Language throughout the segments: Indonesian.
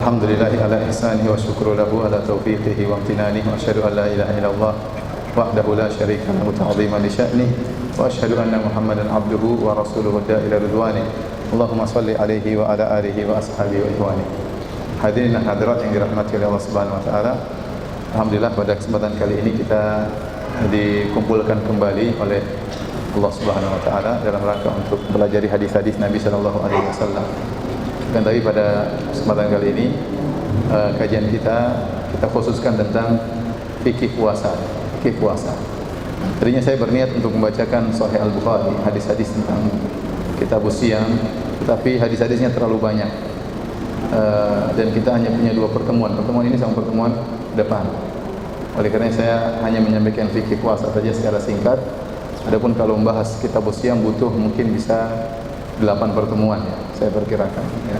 Alhamdulillahi ala ihsanihi wa syukru lahu ala taufiqihi wa amtinanihi wa asyhadu an la ilaha illallah wahdahu la syarika lahu ta'ziman li sya'nihi wa asyhadu anna Muhammadan abduhu wa rasuluhu ila ridwanihi. Allahumma shalli alaihi wa ala alihi wa ashabihi wa ikhwani. Hadirin dan hadirat yang dirahmati oleh Allah Subhanahu wa taala. Alhamdulillah pada kesempatan kali ini kita dikumpulkan kembali oleh Allah Subhanahu wa taala dalam rangka untuk belajar hadis-hadis Nabi sallallahu alaihi wasallam. Dan tadi pada kesempatan kali ini kajian kita khususkan tentang fikih puasa. Tadinya saya berniat untuk membacakan Sahih Al-Bukhari, hadis-hadis tentang kitabus siyam, tetapi hadis-hadisnya terlalu banyak. Dan kita hanya punya dua pertemuan ini sama pertemuan depan. Oleh karena saya hanya menyampaikan fikih puasa saja secara singkat. Adapun kalau membahas kitabus siyam butuh mungkin bisa 8 pertemuan ya, saya perkirakan ya.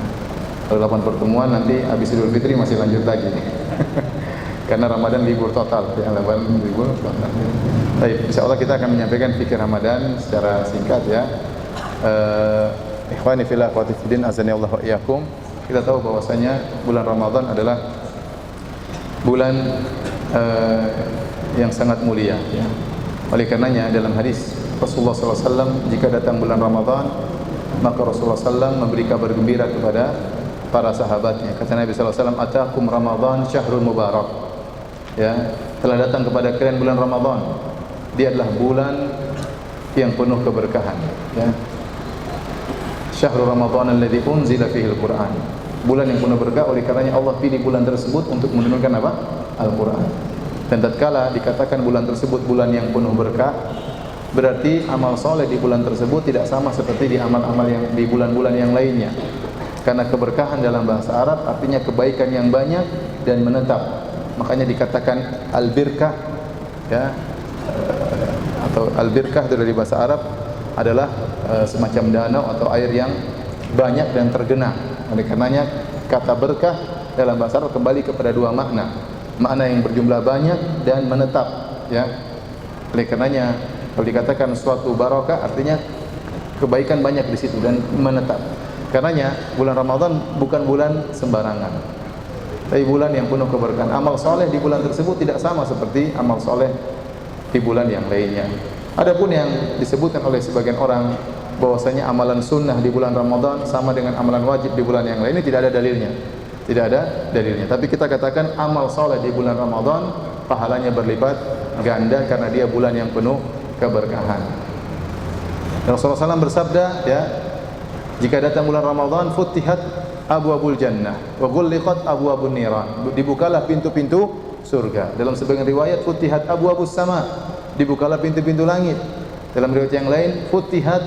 Kalau 8 pertemuan nanti habis Idul Fitri masih lanjut lagi. Karena Ramadan libur total ya, 8 libur total. Baik, insyaallah kita akan menyampaikan fikih Ramadan secara singkat ya. Ikhwani fillah wa fillah azani Allah wa iyyakum. Kita tahu bahwasanya bulan Ramadan adalah bulan yang sangat mulia ya. Oleh karenanya dalam hadis Rasulullah SAW, jika datang bulan Ramadan maka Rasulullah SAW memberi kabar gembira kepada para sahabatnya. Kata Nabi SAW, atakum Ramadan syahrul mubarak. Ya, telah datang kepada kalian bulan Ramadan. Dia adalah bulan yang penuh keberkahan. Ya. Syahrul Ramadan alladzi unzila fihi al-Qur'an. Bulan yang penuh berkah, oleh karenanya Allah pilih bulan tersebut untuk menurunkan apa? Al-Qur'an. Dan tatkala dikatakan bulan tersebut bulan yang penuh berkah, berarti amal soleh di bulan tersebut tidak sama seperti di amal-amal yang di bulan-bulan yang lainnya. Karena keberkahan dalam bahasa Arab artinya kebaikan yang banyak dan menetap. Makanya dikatakan al-birkah ya, atau al-birkah dari bahasa Arab adalah semacam danau atau air yang banyak dan tergenang. Oleh karenanya kata berkah dalam bahasa Arab kembali kepada dua makna. Makna yang berjumlah banyak dan menetap ya. Oleh karenanya kalau dikatakan suatu barakah artinya kebaikan banyak di situ dan menetap. Karenanya bulan Ramadan bukan bulan sembarangan, tapi bulan yang penuh keberkahan. Amal soleh di bulan tersebut tidak sama seperti amal soleh di bulan yang lainnya. Adapun yang disebutkan oleh sebagian orang bahwasanya amalan sunnah di bulan Ramadan sama dengan amalan wajib di bulan yang lain, ini tidak ada dalilnya. Tidak ada dalilnya. Tapi kita katakan amal soleh di bulan Ramadan pahalanya berlipat ganda karena dia bulan yang penuh keberkahan. Rasulullah SAW bersabda ya, jika datang bulan Ramadan futihat abwabul jannah wa ghulliqat abwabun niran. Dibukalah pintu-pintu surga. Dalam sebagian riwayat futihat abwabus sama, dibukalah pintu-pintu langit. Dalam riwayat yang lain futihat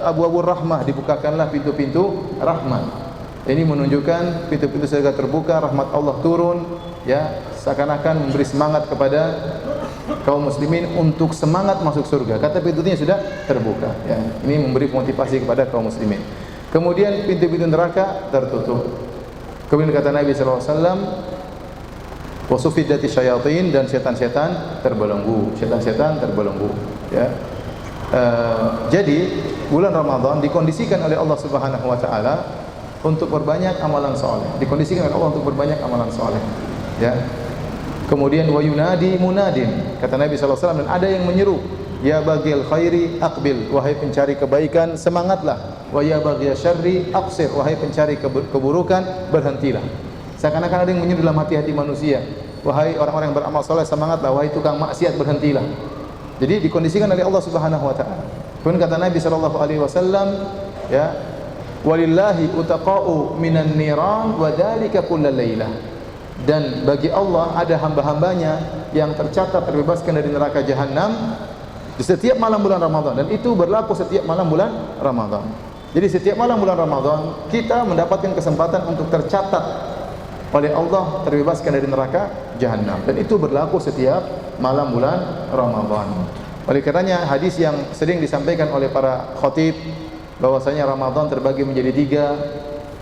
abwabur rahmah, dibukakanlah pintu-pintu rahmat. Ini menunjukkan pintu-pintu surga terbuka, rahmat Allah turun ya, seakan-akan memberi semangat kepada kaum muslimin untuk semangat masuk surga. Kata pintunya sudah terbuka ya. Ini memberi motivasi kepada kaum muslimin. Kemudian pintu-pintu neraka tertutup. Kemudian kata Nabi sallallahu alaihi wasallam, wasufidati syayatin, dan setan-setan terbelenggu. Setan-setan terbelenggu ya. Jadi bulan Ramadan dikondisikan oleh Allah Subhanahu wa taala untuk berbanyak amalan soleh. Dikondisikan oleh Allah untuk berbanyak amalan soleh ya. Kemudian wa yunadi munadin, kata Nabi sallallahu alaihi wasallam, dan ada yang menyeru, ya bagil khairi aqbil, wahai pencari kebaikan semangatlah, wa ya baghil syarri aqsir, wahai pencari keburukan berhentilah. Seakan-akan ada yang menyeru dalam hati-hati manusia, wahai orang-orang yang beramal soleh semangatlah, wahai tukang maksiat berhentilah. Jadi dikondisikan oleh Allah Subhanahu wa taala. Kemudian kata Nabi sallallahu alaihi wasallam ya, walillahi utaqa'u minan niran wa dzalika kullal lailah. Dan bagi Allah ada hamba-hambanya yang tercatat terbebaskan dari neraka jahanam di setiap malam bulan Ramadan, dan itu berlaku setiap malam bulan Ramadan. Jadi setiap malam bulan Ramadan kita mendapatkan kesempatan untuk tercatat oleh Allah terbebaskan dari neraka jahanam, dan itu berlaku setiap malam bulan Ramadan. Oleh karenanya hadis yang sering disampaikan oleh para khatib bahwasanya Ramadan terbagi menjadi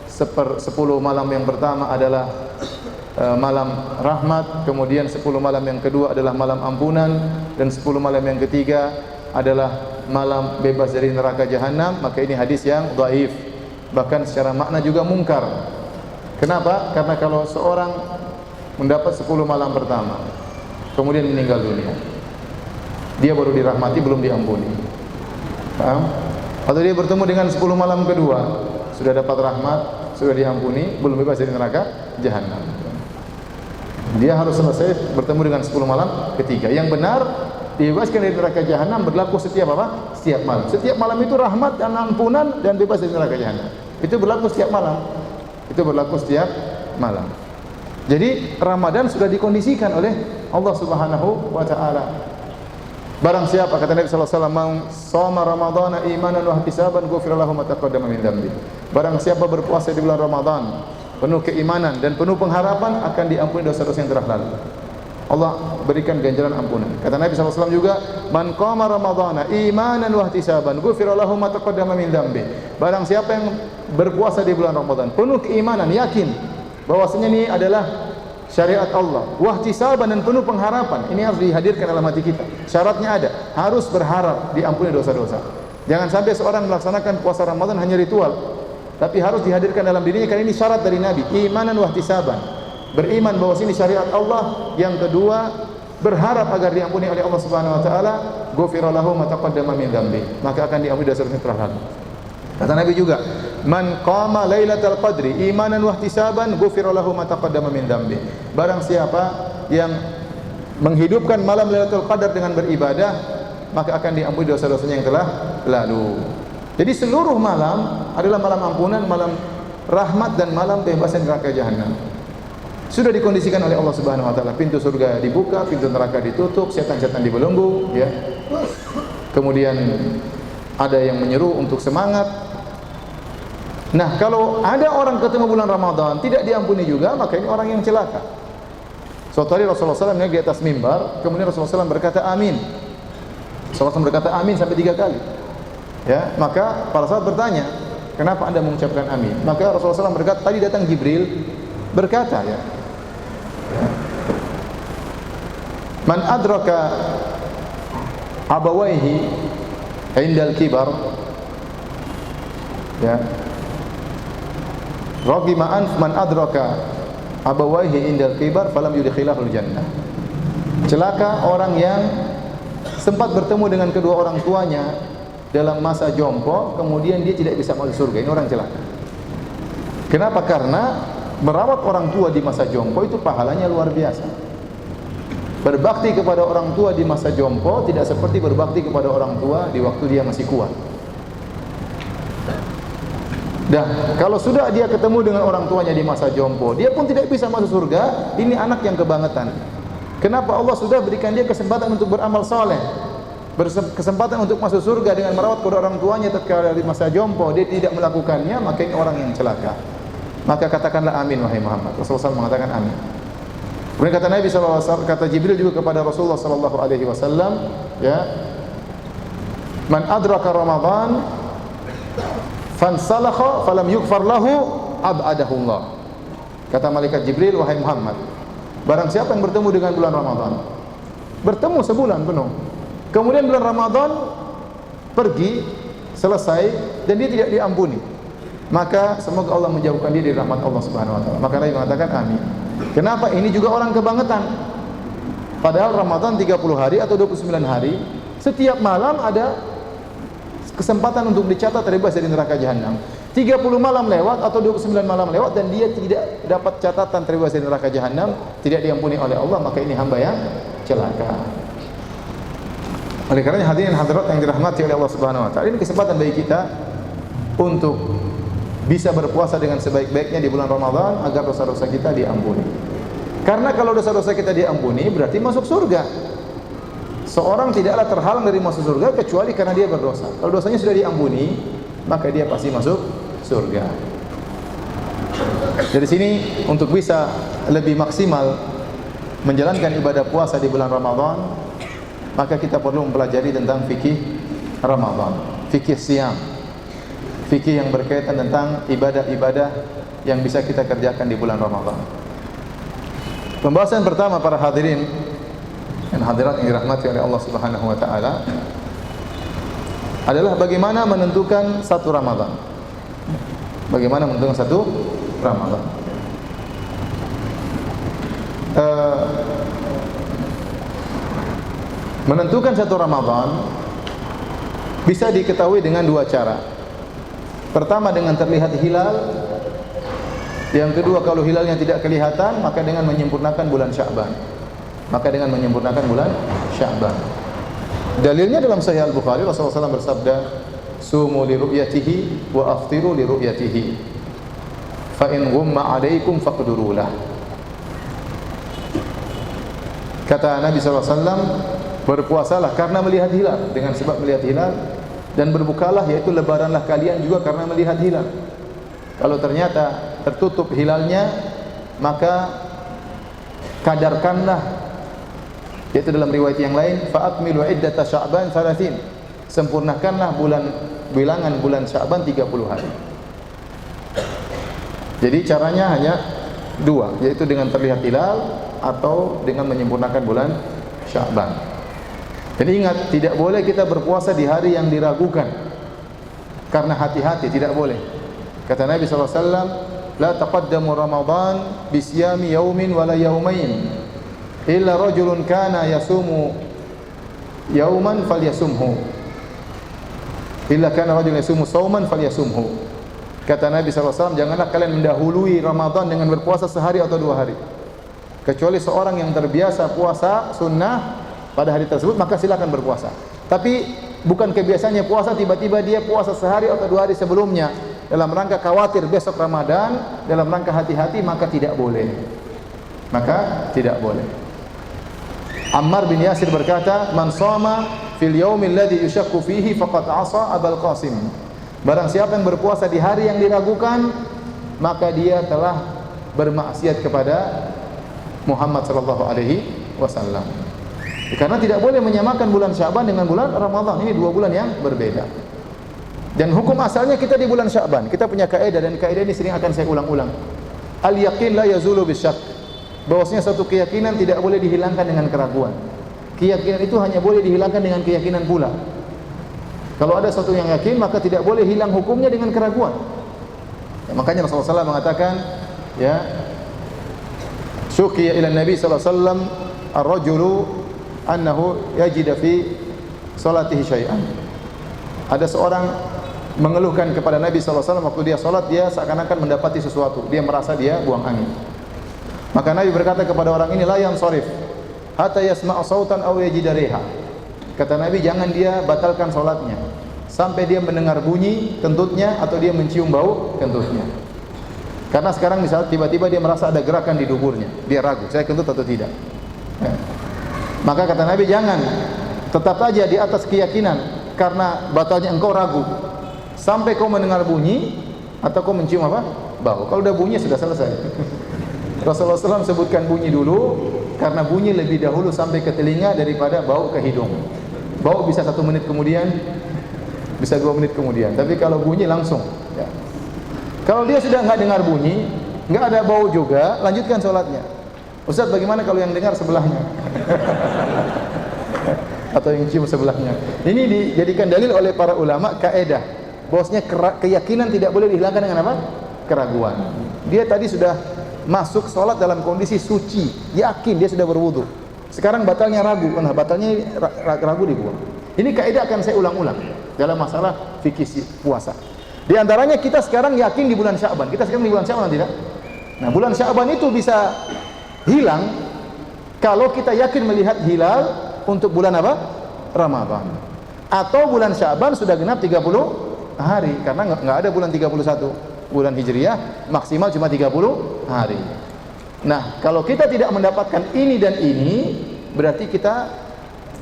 3. 10 malam yang pertama adalah malam rahmat, kemudian 10 malam yang kedua adalah malam ampunan, dan 10 malam yang ketiga adalah malam bebas dari neraka jahanam. Maka ini hadis yang dhaif, bahkan secara makna juga mungkar. Kenapa? Karena kalau seorang mendapat 10 malam pertama, kemudian meninggal dunia, dia baru dirahmati, belum diampuni. Paham? Atau dia bertemu dengan 10 malam kedua, sudah dapat rahmat, sudah diampuni, belum bebas dari neraka jahanam. Dia harus selesai bertemu dengan 10 malam ketiga. Yang benar, dibebaskan dari neraka jahanam berlaku setiap apa? Setiap malam. Setiap malam itu rahmat dan ampunan dan bebas dari neraka jahanam. Itu berlaku setiap malam. Itu berlaku setiap malam. Jadi Ramadan sudah dikondisikan oleh Allah Subhanahu wa taala. Barang siapa, kata Nabi sallallahu alaihi wasallam, "Man shoma ramadhana imanan wa ihtisaban ghufira lahu ma taqaddama min dhanbi." Barang siapa berpuasa di bulan Ramadan penuh keimanan dan penuh pengharapan, akan diampuni dosa-dosa yang telah lalu. Allah berikan ganjaran ampunan. Kata Nabi sallallahu alaihi wasallam juga, "Man qama ramadhana imanan wa ihtisaban ghufira lahu ma taqaddama min dhanbi." Barang siapa yang berpuasa di bulan Ramadan penuh keimanan, yakin bahwasanya ini adalah syariat Allah, wahtisaban, dan penuh pengharapan. Ini harus dihadirkan dalam hati kita. Syaratnya ada, harus berharap diampuni dosa-dosa. Jangan sampai seorang melaksanakan puasa Ramadan hanya ritual, tapi harus dihadirkan dalam dirinya, karena ini syarat dari Nabi, imanan wahtisaban. Beriman bahwa ini syariat Allah. Yang kedua, berharap agar diampuni oleh Allah Subhanahu wa taala, ghufira lahu ma taqaddama min dhanbi, maka akan diampuni dosa-dosa yang telah lalu. Kata Nabi juga, "Man qama lailatal qadri imanan wa ihtisaban ghufira lahu ma taqaddama min dhanbi." Barang siapa yang menghidupkan malam Lailatul Qadar dengan beribadah, maka akan diampuni dosa-dosanya yang telah lalu. Jadi seluruh malam adalah malam ampunan, malam rahmat, dan malam bebasan neraka jahanam. Sudah dikondisikan oleh Allah Subhanahu wa taala. Pintu surga dibuka, pintu neraka ditutup, setan-setan dibelenggu, ya. Kemudian ada yang menyeru untuk semangat. Nah, kalau ada orang ketemu bulan Ramadan tidak diampuni juga, maka ini orang yang celaka. Suatu hari Rasulullah SAW naik di atas mimbar, kemudian Rasulullah SAW berkata amin. Rasulullah SAW berkata amin sampai 3 kali. Ya, maka para sahabat bertanya, kenapa anda mengucapkan amin? Maka Rasulullah SAW berkata, tadi datang Jibril berkata, ya, man adraka abawaihi indal kibar, ya, ragima anf man adraka abawaihi indal kibar falam yudkhilahul jannah. Celaka orang yang sempat bertemu dengan kedua orang tuanya dalam masa jompo, kemudian dia tidak bisa masuk surga. Ini orang celaka. Kenapa? Karena merawat orang tua di masa jompo itu pahalanya luar biasa. Berbakti kepada orang tua di masa jompo tidak seperti berbakti kepada orang tua di waktu dia masih kuat. Dan kalau sudah dia ketemu dengan orang tuanya di masa jompo, dia pun tidak bisa masuk surga. Ini anak yang kebangetan. Kenapa? Allah sudah berikan dia kesempatan untuk beramal soleh, kesempatan untuk masuk surga dengan merawat kedua orang tuanya tatkala di masa jompo, dia tidak melakukannya, maka ini orang yang celaka. Maka katakanlah amin wahai Muhammad. Rasulullah SAW mengatakan amin. Kemudian kata Nabi SAW, kata Jibril juga kepada Rasulullah SAW, ya, man adraka Ramadan fansalakha falam yughfar lahu ab'adahullah. Kata malaikat Jibril, wahai Muhammad, barang siapa yang bertemu dengan bulan Ramadan, bertemu sebulan penuh, kemudian bulan Ramadan pergi, selesai, dan dia tidak diampuni, maka semoga Allah menjauhkan dia dari rahmat Allah Subhanahu wa taala. Maka Nabi mengatakan amin. Kenapa? Ini juga orang kebangetan. Padahal Ramadan 30 hari atau 29 hari, setiap malam ada kesempatan untuk dicatat terbebas dari neraka jahanam. 30 malam lewat atau 29 malam lewat dan dia tidak dapat catatan terbebas dari neraka jahanam, tidak diampuni oleh Allah, maka ini hamba yang celaka. Oleh karenanya hadirin hadirat yang dirahmati oleh Allah Subhanahu wa taala, ini kesempatan bagi kita untuk bisa berpuasa dengan sebaik-baiknya di bulan Ramadan agar dosa-dosa kita diampuni. Karena kalau dosa-dosa kita diampuni berarti masuk surga. Seorang tidaklah terhalang dari masuk surga kecuali karena dia berdosa. Kalau dosanya sudah diampuni, maka dia pasti masuk surga. Dari sini untuk bisa lebih maksimal menjalankan ibadah puasa di bulan Ramadan, maka kita perlu mempelajari tentang fikih Ramadan, fikih siam, fikih yang berkaitan tentang ibadah-ibadah yang bisa kita kerjakan di bulan Ramadan. Pembahasan pertama para hadirin dan hadirat yang dirahmati oleh Allah Subhanahu wa taala adalah bagaimana menentukan satu Ramadan. Bagaimana menentukan satu Ramadan. uh, menentukan satu Ramadan bisa diketahui dengan dua cara. Pertama dengan terlihat hilal. Yang kedua kalau hilalnya tidak kelihatan maka dengan menyempurnakan bulan Sya'ban. Dalilnya dalam Sahih Al-Bukhari Rasulullah SAW bersabda, "Sumu li ru'yatihi wa aftiru li ru'yatihi. Fa in ghumma 'alaikum faqdurulah." Kata Nabi SAW, berpuasalah karena melihat hilal, dengan sebab melihat hilal, dan berbukalah yaitu lebaranlah kalian juga karena melihat hilal. Kalau ternyata tertutup hilalnya, maka kadarkanlah, yaitu dalam riwayat yang lain, fa'akmilu iddata Sya'ban 30. Sempurnakanlah bilangan bulan Sya'ban 30 hari. Jadi caranya hanya dua, yaitu dengan terlihat hilal atau dengan menyempurnakan bulan Sya'ban. Jadi ingat, tidak boleh kita berpuasa di hari yang diragukan. Karena hati-hati, tidak boleh. Kata Nabi SAW, la taqaddamu Ramadan bisyami yaumin wala yaumain illa rajulun kana yasumu yauman falyasumhu illa kana rajulun yasumu sauman falyasumhu. Kata Nabi SAW, janganlah kalian mendahului Ramadan dengan berpuasa sehari atau 2 hari, kecuali seorang yang terbiasa puasa sunnah pada hari tersebut, maka silakan berpuasa. Tapi bukan kebiasaannya puasa, tiba-tiba dia puasa sehari atau 2 hari sebelumnya dalam rangka khawatir besok Ramadan, dalam rangka hati-hati, maka tidak boleh. Ammar bin Yasir berkata, "Man shoma fil yaumil ladzi yushakku fihi faqad 'asa Abul Qasim." Barang siapa yang berpuasa di hari yang diragukan, maka dia telah bermaksiat kepada Muhammad sallallahu alaihi wasallam. Karena tidak boleh menyamakan bulan Sya'ban dengan bulan Ramadan. Ini 2 bulan yang berbeda. Dan hukum asalnya kita di bulan Sya'ban. Kita punya kaidah, dan kaidah ini sering akan saya ulang-ulang. Al-yaqin la yazulu bisyak. Bahwasanya satu keyakinan tidak boleh dihilangkan dengan keraguan. Keyakinan itu hanya boleh dihilangkan dengan keyakinan pula. Kalau ada satu yang yakin, maka tidak boleh hilang hukumnya dengan keraguan. Ya, makanya Rasulullah SAW mengatakan, ya, syukiya ila Nabi SAW ar-rajulu annahu yajida fi salatihi syai'an. Ada seorang mengeluhkan kepada Nabi SAW waktu dia salat, dia seakan-akan mendapati sesuatu, dia merasa dia buang angin. Maka Nabi berkata kepada orang ini, la yansarif hatta yasma'a sautan aw yajida riha. Kata Nabi, jangan dia batalkan salatnya sampai dia mendengar bunyi kentutnya atau dia mencium bau kentutnya. Karena sekarang misalnya tiba-tiba dia merasa ada gerakan di duburnya, dia ragu, saya kentut atau tidak. Ya. Maka kata Nabi, jangan, tetap aja di atas keyakinan, karena batalnya engkau ragu sampai kau mendengar bunyi atau kau mencium apa? Bau. Kalau udah bunyi sudah selesai. Rasulullah SAW sebutkan bunyi dulu, karena bunyi lebih dahulu sampai ke telinga daripada bau ke hidung. Bau bisa 1 menit kemudian, bisa 2 menit kemudian. Tapi kalau bunyi langsung. Ya. Kalau dia sudah nggak dengar bunyi, nggak ada bau juga, lanjutkan sholatnya. Ustaz, bagaimana kalau yang dengar sebelahnya? Atau yang cium sebelahnya? Ini dijadikan dalil oleh para ulama kaidah bahwasanya keyakinan tidak boleh dihilangkan dengan apa? Keraguan. Dia tadi sudah masuk sholat dalam kondisi suci, yakin dia sudah berwudu. Sekarang batalnya ragu, nah batalnya ragu dibuang. Ini kaidah akan saya ulang-ulang dalam masalah fikih puasa. Di antaranya kita sekarang yakin di bulan Sya'ban. Kita sekarang di bulan Sya'ban tidak? Nah, bulan Sya'ban itu bisa hilang kalau kita yakin melihat hilal untuk bulan apa? Ramadan. Atau bulan Sya'ban sudah genap 30 hari, karena enggak ada bulan 31. Bulan Hijriah maksimal cuma 30 hari. Nah, kalau kita tidak mendapatkan ini dan ini, berarti kita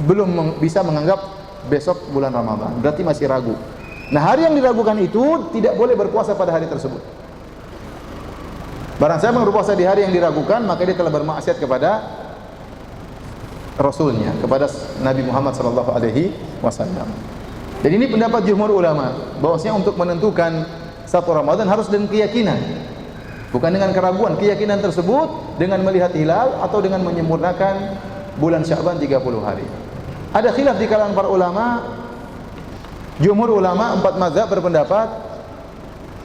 belum bisa menganggap besok bulan Ramadan. Berarti masih ragu. Nah, hari yang diragukan itu tidak boleh berpuasa pada hari tersebut. Barang siapa yang berpuasa di hari yang diragukan, maka dia telah bermaksiat kepada Rasulnya, kepada Nabi Muhammad SAW. Jadi ini pendapat jumhur ulama, bahwasanya untuk menentukan satu Ramadan harus dengan keyakinan, bukan dengan keraguan. Keyakinan tersebut dengan melihat hilal atau dengan menyempurnakan bulan Sya'ban 30 hari. Ada khilaf di kalangan para ulama. Jumhur ulama 4 mazhab berpendapat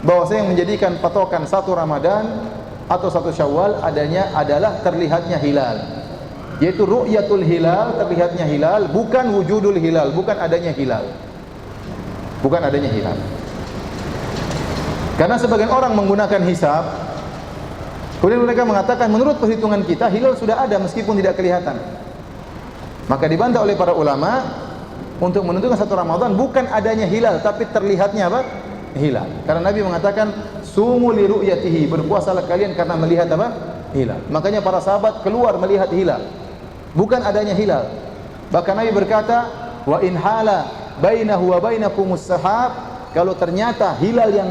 bahwasanya yang menjadikan patokan satu Ramadan atau 1 Syawal adalah terlihatnya hilal. Yaitu ru'yatul hilal, terlihatnya hilal, bukan wujudul hilal, bukan adanya hilal. Bukan adanya hilal. Karena sebagian orang menggunakan hisab, kemudian mereka mengatakan menurut perhitungan kita hilal sudah ada meskipun tidak kelihatan. Maka dibantah oleh para ulama untuk menentukan 1 Ramadan bukan adanya hilal tapi terlihatnya apa? Hilal. Karena Nabi mengatakan sumu li ru'yatihi, berpuasalah kalian karena melihat apa? Hilal. Makanya para sahabat keluar melihat hilal. Bukan adanya hilal. Bahkan Nabi berkata, wa in hala bainahu wa bainakumus sahab, kalau ternyata hilal yang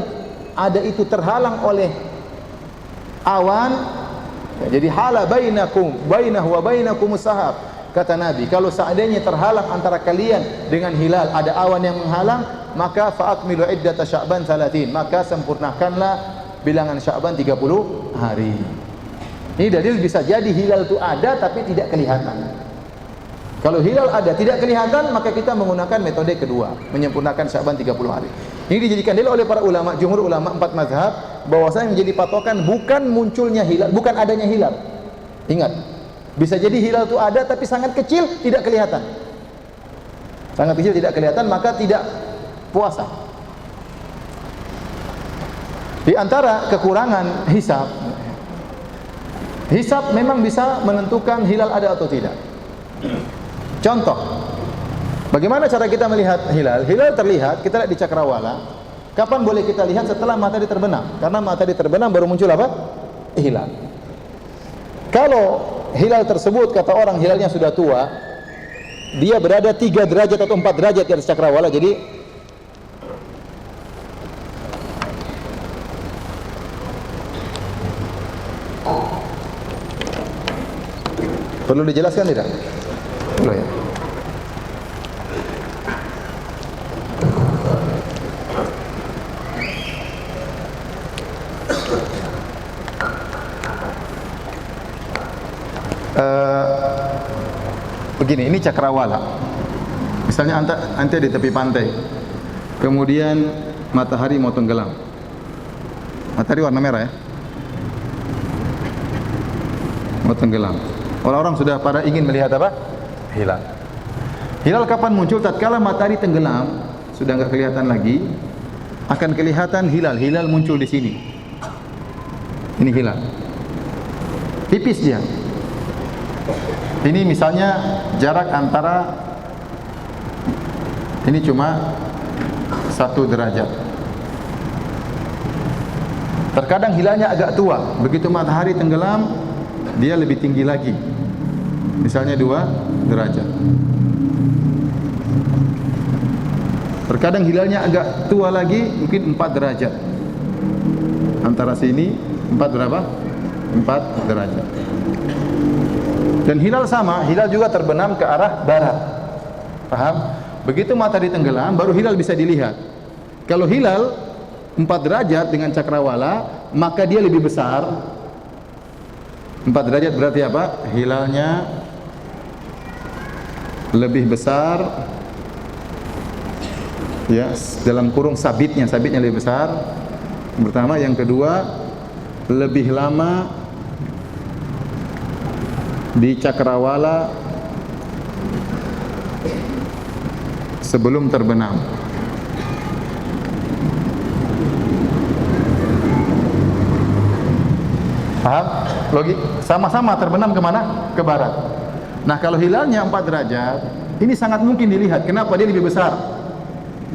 ada itu terhalang oleh awan, ya, jadi hala bainahu wa bainakumus sahab. Kata Nabi, kalau seandainya terhalang antara kalian dengan hilal, ada awan yang menghalang, maka fa'akmilu iddata Sya'ban 30, maka sempurnakanlah bilangan Sya'ban 30 hari. Ini dalil bisa jadi hilal itu ada tapi tidak kelihatan. Kalau hilal ada tidak kelihatan, maka kita menggunakan metode kedua, menyempurnakan Sya'ban 30 hari. Ini dijadikan dalil oleh para ulama, jumhur ulama 4 mazhab, bahwasanya menjadi patokan bukan munculnya hilal, bukan adanya hilal. Ingat, bisa jadi hilal itu ada tapi sangat kecil, tidak kelihatan. Sangat kecil tidak kelihatan, maka tidak puasa. Di antara kekurangan hisab, hisab memang bisa menentukan hilal ada atau tidak. Contoh, bagaimana cara kita melihat hilal? Hilal terlihat, kita lihat di cakrawala. Kapan boleh kita lihat? Setelah matahari terbenam. Karena matahari terbenam baru muncul apa? Hilal. Kalau hilal tersebut, kata orang hilalnya sudah tua, dia berada 3 derajat atau 4 derajat di atas cakrawala, jadi perlu dijelaskan tidak? Perlu ya. Begini, ini cakrawala. Misalnya anda di tepi pantai, kemudian matahari mau tenggelam. Matahari warna merah ya, mau tenggelam. Orang-orang sudah pada ingin melihat apa? Hilal. Hilal kapan muncul? Tatkala matahari tenggelam, sudah enggak kelihatan lagi, akan kelihatan hilal. Hilal muncul di sini. Ini hilal. Tipis dia. Ini misalnya jarak antara, ini cuma 1 derajat. Terkadang hilalnya agak tua. Begitu matahari tenggelam, dia lebih tinggi lagi, misalnya 2 derajat. Terkadang hilalnya agak tua lagi, mungkin 4 derajat. Antara sini 4 berapa? 4 derajat. Dan hilal sama, hilal juga terbenam ke arah barat. Paham? Begitu matahari tenggelam, baru hilal bisa dilihat. Kalau hilal 4 derajat dengan cakrawala, maka dia lebih besar. 4 derajat berarti apa? Hilalnya lebih besar, ya, dalam kurung sabitnya lebih besar. Pertama, yang kedua, lebih lama di cakrawala sebelum terbenam. Paham? Logik, sama-sama terbenam kemana? Ke barat. Nah, kalau hilalnya 4 derajat, ini sangat mungkin dilihat. Kenapa? Dia lebih besar.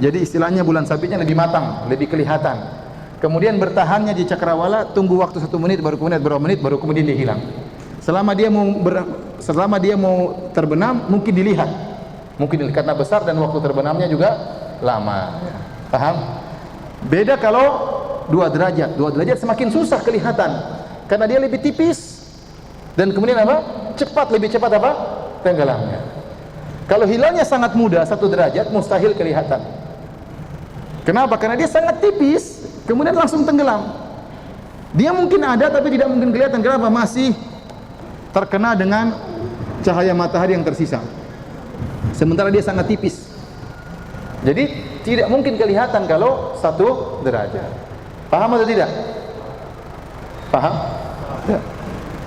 Jadi istilahnya bulan sabitnya lebih matang, lebih kelihatan. Kemudian bertahannya di cakrawala, tunggu waktu 1 menit, baru kemudian berapa menit, baru kemudian dia hilang. Selama dia mau terbenam, mungkin dilihat. Mungkin karena besar dan waktu terbenamnya juga lama. Paham? Beda kalau 2 derajat. 2 derajat semakin susah kelihatan. Karena dia lebih tipis dan kemudian apa? Lebih cepat apa? Tenggelamnya. Kalau hilalnya sangat mudah, 1 derajat, mustahil kelihatan. Kenapa? Karena dia sangat tipis, kemudian langsung tenggelam. Dia mungkin ada tapi tidak mungkin kelihatan. Kenapa? Masih terkena dengan cahaya matahari yang tersisa. Sementara dia sangat tipis. Jadi tidak mungkin kelihatan kalau 1 derajat. Paham atau tidak? Paham? Ya.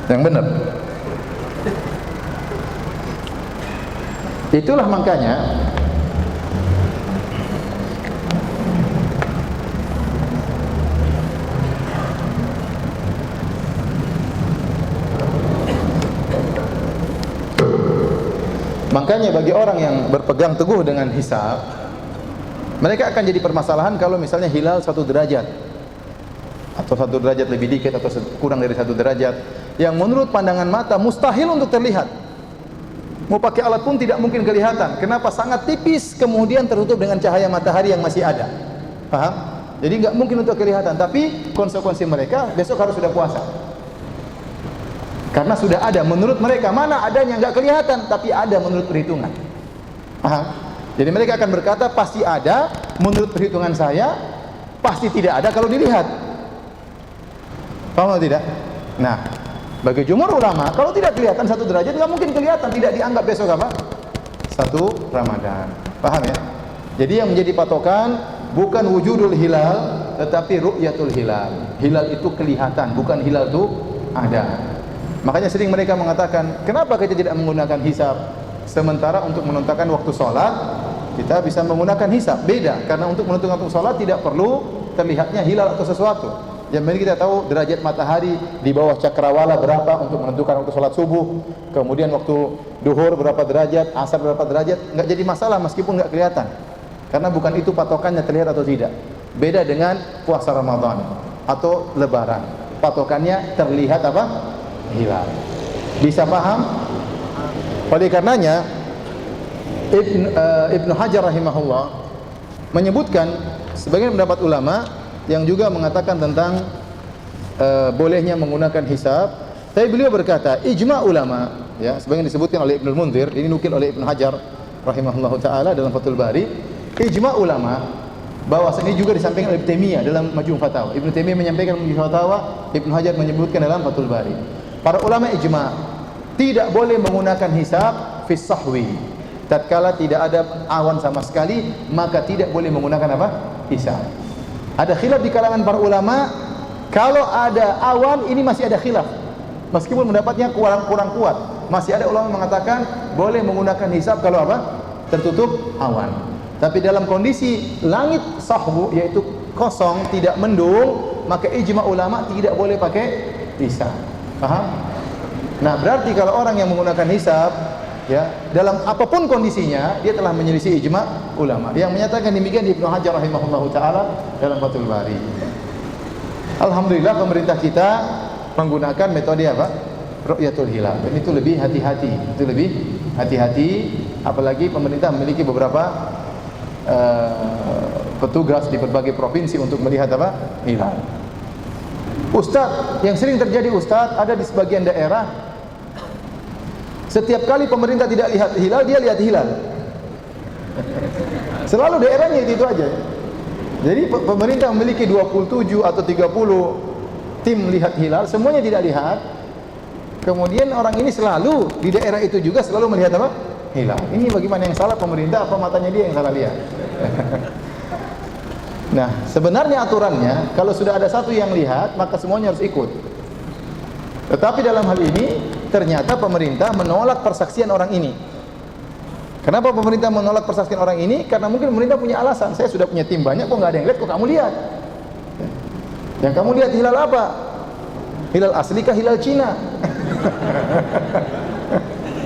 Yang benar. Itulah makanya bagi orang yang berpegang teguh dengan hisab, mereka akan jadi permasalahan kalau misalnya hilal 1 derajat atau 1 derajat lebih dikit atau kurang dari 1 derajat yang menurut pandangan mata mustahil untuk terlihat. Mau pakai alat pun tidak mungkin kelihatan. Kenapa? Sangat tipis, kemudian tertutup dengan cahaya matahari yang masih ada. Paham? Jadi nggak mungkin untuk kelihatan. Tapi konsekuensi mereka besok harus sudah puasa. Karena sudah ada menurut mereka, mana adanya nggak kelihatan, tapi ada menurut perhitungan. Paham? Jadi mereka akan berkata pasti ada menurut perhitungan saya, pasti tidak ada kalau dilihat. Paham atau tidak? Nah, bagi jumhur ulama, kalau tidak kelihatan 1 derajat, nggak mungkin kelihatan, tidak dianggap besok apa? 1 Ramadan. Paham ya? Jadi yang menjadi patokan bukan wujudul hilal, tetapi ru'yatul hilal. Hilal itu kelihatan, bukan hilal itu ada. Makanya sering mereka mengatakan, kenapa kita tidak menggunakan hisab? Sementara untuk menentukan waktu sholat, kita bisa menggunakan hisab. Beda, karena untuk menentukan waktu sholat tidak perlu terlihatnya hilal atau sesuatu. Yang penting kita tahu derajat matahari di bawah cakrawala berapa untuk menentukan waktu sholat subuh, kemudian waktu duhur berapa derajat, asar berapa derajat, nggak jadi masalah meskipun nggak kelihatan, karena bukan itu patokannya terlihat atau tidak. Beda dengan puasa Ramadan atau Lebaran, patokannya terlihat apa? Hilal. Bisa paham? Oleh karenanya Ibnu Hajar rahimahullah menyebutkan sebagian pendapat ulama yang juga mengatakan tentang bolehnya menggunakan hisab. Tapi beliau berkata, ijma' ulama, ya, sebagian disebutkan oleh Ibnu Munzir, ini nukil oleh Ibnu Hajar rahimahullahu taala dalam Fathul Bari, ijma' ulama bahwasanya ini juga disampaikan oleh Ibnu Taimiyah dalam Majmu' Fatawa. Ibnu Taimiyah menyampaikan Majmu' Fatawa, Ibnu Hajar menyebutkan dalam Fathul Bari. Para ulama ijma' tidak boleh menggunakan hisab fi sahwi. Tatkala tidak ada awan sama sekali, maka tidak boleh menggunakan apa? Hisab. Ada khilaf di kalangan para ulama, kalau ada awan ini masih ada khilaf. Meskipun pendapatnya kurang kuat, masih ada ulama mengatakan boleh menggunakan hisab kalau apa? Tertutup awan. Tapi dalam kondisi langit sahwu, yaitu kosong, tidak mendung, maka ijma ulama tidak boleh pakai hisab. Paham? Nah, berarti kalau orang yang menggunakan hisab, ya, dalam apapun kondisinya dia telah menyelisih ijma ulama. Yang menyatakan demikian Ibnu Hajar rahimahullahu taala dalam Fathul Bari. Alhamdulillah pemerintah kita menggunakan metode apa? Ru'yatul hilal. Dan itu lebih hati-hati. Itu lebih hati-hati, apalagi pemerintah memiliki beberapa petugas di berbagai provinsi untuk melihat apa? Hilal. Ustaz, yang sering terjadi Ustaz, ada di sebagian daerah setiap kali pemerintah tidak lihat hilal, dia lihat hilal. Selalu daerahnya itu aja. Jadi pemerintah memiliki 27 atau 30 tim lihat hilal, semuanya tidak lihat. Kemudian orang ini selalu di daerah itu juga selalu melihat apa? Hilal. Ini bagaimana yang salah pemerintah, apa matanya dia yang salah lihat? Nah, sebenarnya aturannya kalau sudah ada satu yang lihat, maka semuanya harus ikut. Tetapi dalam hal ini ternyata pemerintah menolak persaksian orang ini. Kenapa pemerintah menolak persaksian orang ini? Karena mungkin pemerintah punya alasan. Saya sudah punya tim banyak, kok nggak ada yang lihat, kok kamu lihat? Yang kamu lihat hilal apa? Hilal asli kah hilal Cina?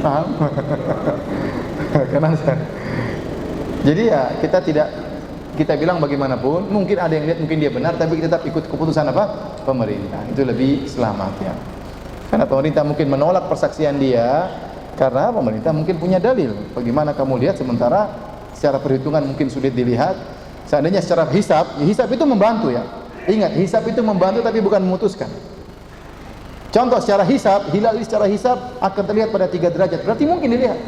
Paham? Jadi ya kita bilang bagaimanapun, mungkin ada yang lihat, mungkin dia benar, tapi kita tetap ikut keputusan apa? Pemerintah. Itu lebih selamat ya. Karena pemerintah mungkin menolak persaksian dia karena pemerintah mungkin punya dalil. Bagaimana kamu lihat sementara secara perhitungan mungkin sulit dilihat. Seandainya secara hisab, ya hisab itu membantu ya. Ingat, hisab itu membantu tapi bukan memutuskan. Contoh secara hisab, hilal secara hisab akan terlihat pada 3 derajat. Berarti mungkin dilihat.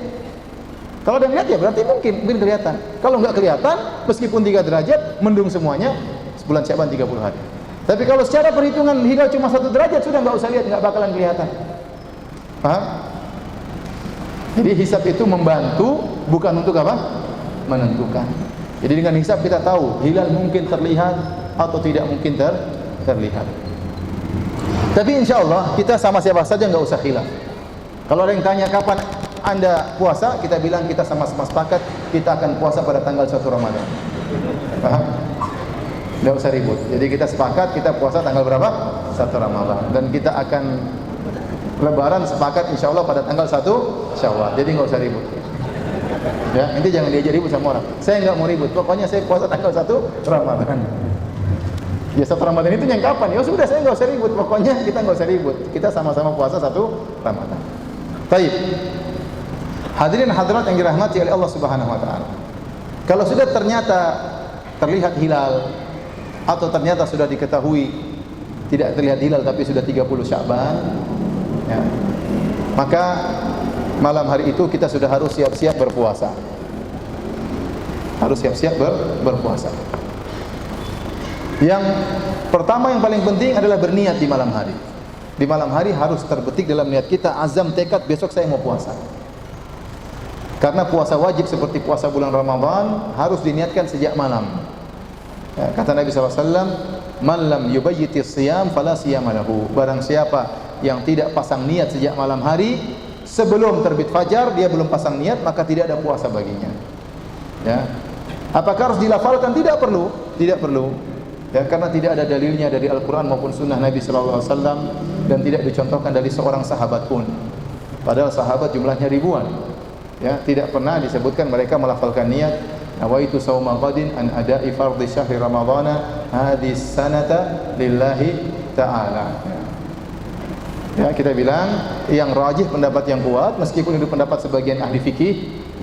Kalau ada yang lihat ya berarti mungkin kelihatan. Kalau enggak kelihatan, meskipun 3 derajat, mendung semuanya, sebulan Sya'ban 30 hari. Tapi kalau secara perhitungan hilal cuma 1 derajat, sudah nggak usah lihat, nggak bakalan kelihatan. Paham? Jadi hisab itu membantu, bukan untuk apa? Menentukan. Jadi dengan hisab kita tahu hilal mungkin terlihat atau tidak mungkin terlihat. Tapi insya Allah kita sama siapa saja nggak usah khilaf. Kalau ada yang tanya kapan Anda puasa, kita bilang kita sama-sama sepakat kita akan puasa pada tanggal 1 Ramadan. Paham? Nggak usah ribut. Jadi kita sepakat kita puasa tanggal berapa? 1 Ramadan. Dan kita akan Lebaran sepakat insya Allah pada tanggal 1 Syawal. Jadi nggak usah ribut. Ya, nanti jangan diajak ribut sama orang. Saya nggak mau ribut. Pokoknya saya puasa tanggal 1 Ramadan. Ya 1 Ramadan itu yang kapan? Ya sudah saya nggak usah ribut. Pokoknya kita nggak usah ribut. Kita sama-sama puasa 1 Ramadan. Baik. Hadirin hadirat yang dirahmati oleh Allah Subhanahu wa taala. Kalau sudah ternyata terlihat hilal atau ternyata sudah diketahui tidak terlihat hilal tapi sudah 30 Sya'ban, ya, maka malam hari itu kita sudah harus siap-siap berpuasa. Harus siap-siap berpuasa. Yang pertama yang paling penting adalah berniat di malam hari. Di malam hari harus terbetik dalam niat kita azam tekad besok saya mau puasa. Karena puasa wajib seperti puasa bulan Ramadan harus diniatkan sejak malam. Ya, kata Nabi SAW, "Man lam yubayyiti siyam fala siyama lahu." Barang siapa yang tidak pasang niat sejak malam hari, sebelum terbit fajar dia belum pasang niat, maka tidak ada puasa baginya. Ya. Apakah harus dilafalkan? Tidak perlu, tidak perlu. Ya, karena tidak ada dalilnya dari Al-Quran maupun Sunnah Nabi SAW dan tidak dicontohkan dari seorang sahabat pun. Padahal sahabat jumlahnya ribuan. Ya, tidak pernah disebutkan mereka melafalkan niat nawaitu sauma ghadin an ada'i fardhi syahri ramadhana hadhihi sanata lillahi ta'ala. Ya, kita bilang yang rajih pendapat yang kuat meskipun itu pendapat sebagian ahli fikih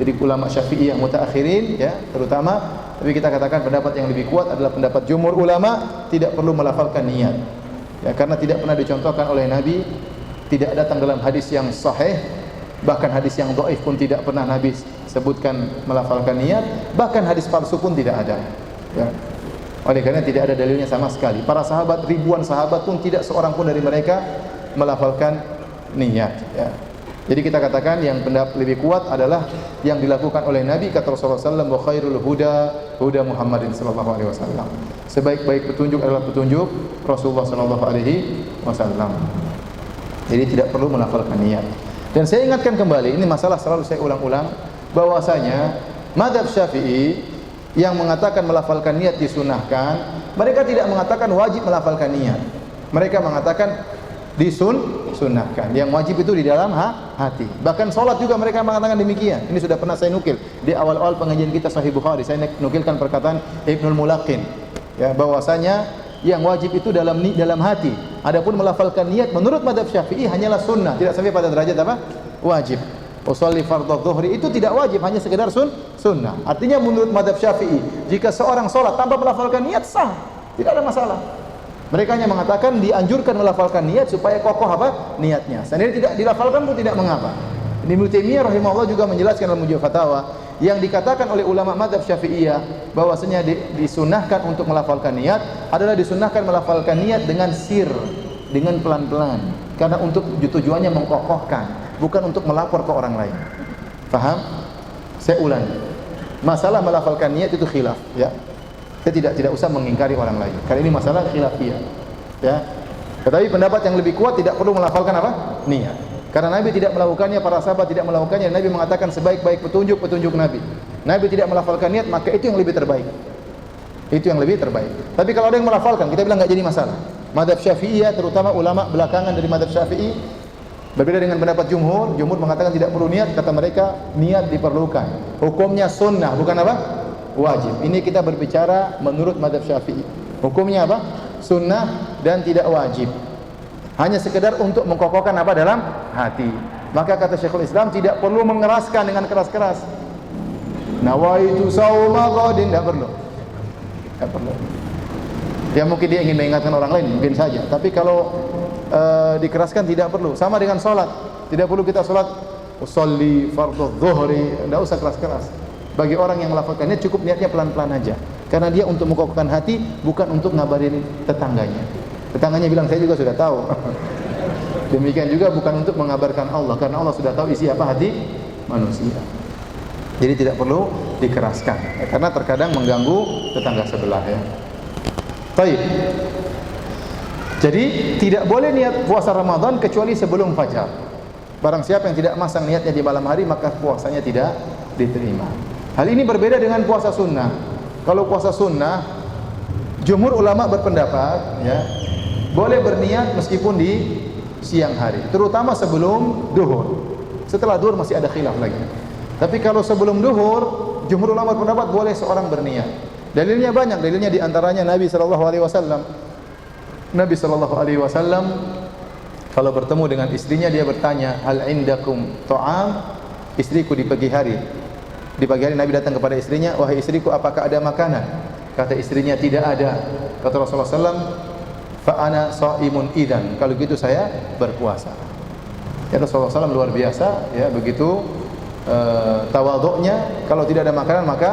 dari ulama Syafi'iyah mutaakhirin ya terutama, tapi kita katakan pendapat yang lebih kuat adalah pendapat jumhur ulama tidak perlu melafalkan niat. Ya, karena tidak pernah dicontohkan oleh Nabi, tidak datang dalam hadis yang sahih, bahkan hadis yang dhaif pun tidak pernah Nabi sebutkan melafalkan niat, bahkan hadis palsu pun tidak ada. Ya. Oleh karena tidak ada dalilnya sama sekali. Para sahabat, ribuan sahabat pun tidak seorang pun dari mereka melafalkan niat. Ya. Jadi kita katakan yang pendapat lebih kuat adalah yang dilakukan oleh Nabi, kata Rasulullah SAW, wa khairul huda huda Muhammadin sallallahu alaihi wasallam. Sebaik-baik petunjuk adalah petunjuk Rasulullah sallallahu alaihi wasallam. Jadi tidak perlu melafalkan niat. Dan saya ingatkan kembali, ini masalah selalu saya ulang-ulang, bahwasanya mazhab Syafi'i yang mengatakan melafalkan niat disunahkan, mereka tidak mengatakan wajib melafalkan niat. Mereka mengatakan disunahkan. Yang wajib itu di dalam hati. Bahkan salat juga mereka mengatakan demikian. Ini sudah pernah saya nukil di awal-awal pengajian kita Sahih Bukhari. Saya nukilkan perkataan Ibnul Mulaqin, ya, bahwasanya yang wajib itu dalam hati. Adapun melafalkan niat menurut mazhab Syafi'i hanyalah sunnah, tidak sampai pada derajat apa? Wajib. Usolli fardhu dhuhri itu tidak wajib, hanya sekedar sunnah. Artinya menurut mazhab Syafi'i, jika seorang salat tanpa melafalkan niat sah, tidak ada masalah. Mereka hanya mengatakan dianjurkan melafalkan niat supaya kokoh apa? Niatnya. Sendiri tidak dilafalkan pun tidak mengapa. Ibnu Taimiyah rahimahullah juga menjelaskan dalam Mujmu' Fatawa yang dikatakan oleh ulama mazhab Syafi'iyah bahwasanya disunahkan untuk melafalkan niat adalah disunahkan melafalkan niat dengan sir, dengan pelan-pelan, karena untuk tujuannya mengkokohkan, bukan untuk melapor ke orang lain. Paham? Saya ulang. Masalah melafalkan niat itu khilaf, ya. Kita tidak usah mengingkari orang lain. Karena ini masalah khilafiyah. Ya. Tetapi pendapat yang lebih kuat tidak perlu melafalkan apa? Niat. Karena Nabi tidak melakukannya, para sahabat tidak melakukannya. Nabi mengatakan sebaik-baik petunjuk Nabi. Nabi tidak melafalkan niat, maka itu yang lebih terbaik. Itu yang lebih terbaik. Tapi kalau ada yang melafalkan, kita bilang enggak jadi masalah. Mazhab Syafi'iyah, terutama ulama belakangan dari mazhab Syafi'i, berbeda dengan pendapat jumhur. Jumhur mengatakan tidak perlu niat, kata mereka niat diperlukan. Hukumnya sunnah, bukan apa? Wajib. Ini kita berbicara menurut mazhab Syafi'i. Hukumnya apa? Sunnah dan tidak wajib. Hanya sekedar untuk mengkokohkan apa dalam hati. Maka kata Syekhul Islam tidak perlu mengeraskan dengan keras-keras. Nawaitu sauma ghadin, tidak perlu. Tidak perlu. Ya mungkin dia ingin mengingatkan orang lain, mungkin saja. Tapi kalau dikeraskan tidak perlu. Sama dengan salat. Tidak perlu kita salat usolli fardhu dhuhri, tidak usah keras-keras. Bagi orang yang melafalkannya cukup niatnya pelan-pelan aja. Karena dia untuk mengkokohkan hati, bukan untuk ngabarin tetangganya. Tetangganya bilang saya juga sudah tahu. Demikian juga bukan untuk mengabarkan Allah, karena Allah sudah tahu isi apa hati manusia. Jadi tidak perlu dikeraskan, karena terkadang mengganggu tetangga sebelah, ya. Baik. Jadi tidak boleh niat puasa Ramadan kecuali sebelum fajar. Barang siapa yang tidak masang niatnya di malam hari, maka puasanya tidak diterima. Hal ini berbeda dengan puasa sunnah. Kalau puasa sunnah, jumhur ulama berpendapat, ya, boleh berniat meskipun di siang hari, terutama sebelum duhur. Setelah duhur masih ada khilaf lagi. Tapi kalau sebelum duhur, jumhur ulama berpendapat boleh seorang berniat. Dalilnya banyak, dalilnya diantaranya Nabi sallallahu alaihi wasallam. Nabi sallallahu alaihi wasallam kalau bertemu dengan istrinya, dia bertanya, hal indakum ta'am? Istriku di pagi hari. Di pagi hari Nabi datang kepada istrinya, wahai istriku, apakah ada makanan? Kata istrinya, tidak ada. Kata Rasulullah SAW, fa ana shaimun idzan. Kalau gitu saya berpuasa. Ya, Rasulullah SAW luar biasa, ya, begitu tawadhu'nya. Kalau tidak ada makanan maka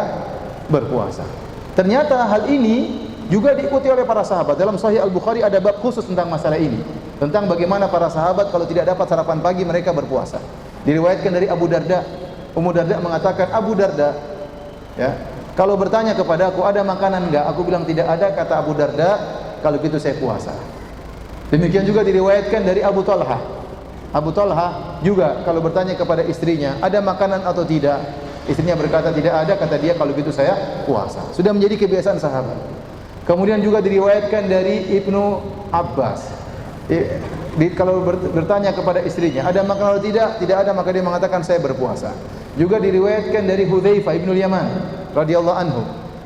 berpuasa. Ternyata hal ini juga diikuti oleh para sahabat. Dalam Sahih Al-Bukhari ada bab khusus tentang masalah ini, tentang bagaimana para sahabat kalau tidak dapat sarapan pagi mereka berpuasa. Diriwayatkan dari Abu Darda. Ummu Darda mengatakan, Abu Darda, ya, kalau bertanya kepada aku ada makanan enggak? Aku bilang tidak ada. Kata Abu Darda, kalau gitu saya puasa. Demikian juga diriwayatkan dari Abu Talha. Abu Talha juga kalau bertanya kepada istrinya, ada makanan atau tidak? Istrinya berkata tidak ada. Kata dia, kalau gitu saya puasa. Sudah menjadi kebiasaan sahabat. Kemudian juga diriwayatkan dari Ibnu Abbas. Kalau bertanya kepada istrinya, ada makanan atau tidak? Tidak ada, maka dia mengatakan saya berpuasa. Juga diriwayatkan dari Hudzaifah ibnu Yaman radhiyallahu anhu.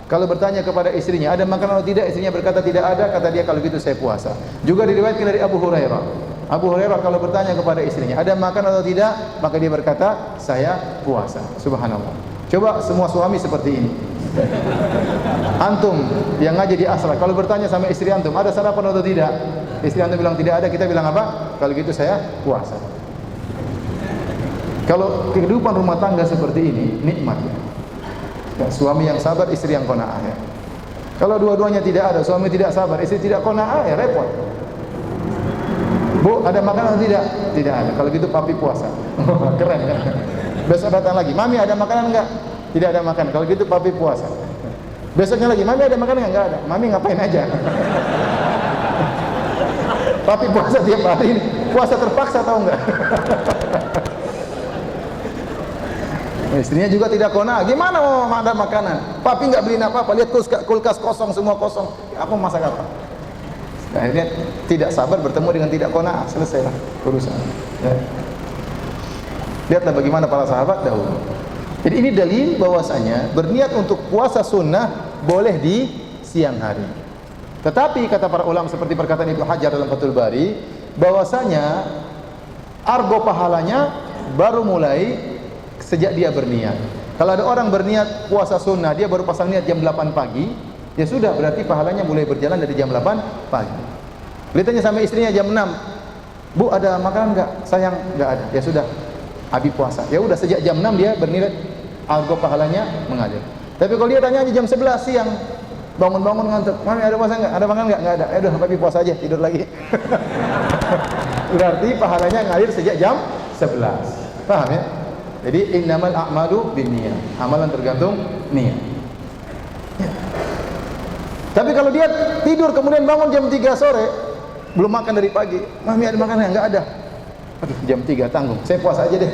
Kalau bertanya kepada istrinya, ada makanan atau tidak? Istrinya berkata tidak ada. Kata dia, kalau gitu saya puasa. Juga diriwayatkan dari Abu Hurairah. Abu Hurairah kalau bertanya kepada istrinya, ada makan atau tidak? Maka dia berkata, saya puasa. Subhanallah. Coba semua suami seperti ini. Antum yang ngaji di Asra, kalau bertanya sama istri antum, ada sarapan atau tidak? Istri antum bilang tidak ada, kita bilang apa? Kalau gitu saya puasa. Kalau kehidupan rumah tangga seperti ini, nikmat, ya. Ya, suami yang sabar, istri yang qanaah, ya. Kalau dua-duanya tidak ada, suami tidak sabar, istri tidak qanaah, ya repot. Bu, ada makanan atau tidak? Tidak ada. Kalau gitu papi puasa. Keren kan? Besok datang lagi, mami ada makanan enggak? Tidak ada makan. Kalau gitu papi puasa. Besoknya lagi, mami ada makanan enggak? Enggak ada. Mami ngapain aja? Papi puasa tiap hari ini. Puasa terpaksa tahu enggak? Istrinya juga tidak qanaah. Gimana mau ada makanan? Papi enggak beliin apa-apa. Lihat kulkas kosong, semua kosong. Apa masak apa? Akhirnya tidak sabar, bertemu dengan tidak qanaah. Selesailah urusan. Ya. Lihatlah bagaimana para sahabat dahulu. Jadi ini dalil bahwasanya berniat untuk puasa sunnah boleh di siang hari. Tetapi kata para ulama seperti perkataan Ibnu Hajar dalam Fathul Bari, bahwasanya argo pahalanya baru mulai sejak dia berniat. Kalau ada orang berniat puasa sunnah, dia baru pasang niat jam 8 pagi, ya sudah, berarti pahalanya mulai berjalan dari jam 8 pagi. Beliau tanya sama istrinya jam 6, Bu, ada makanan enggak? Sayang, enggak ada. Ya sudah, Abi puasa. Ya udah, sejak jam 6 dia berniat, argo pahalanya mengalir. Tapi kalau dia tanya aja jam 11 siang, bangun-bangun ngantuk, Mami ada puasa enggak? Ada makan enggak? Enggak ada. Ya udah, Abi puasa aja, tidur lagi. Berarti pahalanya ngalir sejak jam 11. Paham ya? Jadi innamal a'malu binniyat. Amalan tergantung niat. Ya. Tapi kalau dia tidur kemudian bangun jam 3 sore, belum makan dari pagi, Mami ada makanan enggak? Ada. Aduh, jam 3 tanggung, saya puasa aja deh.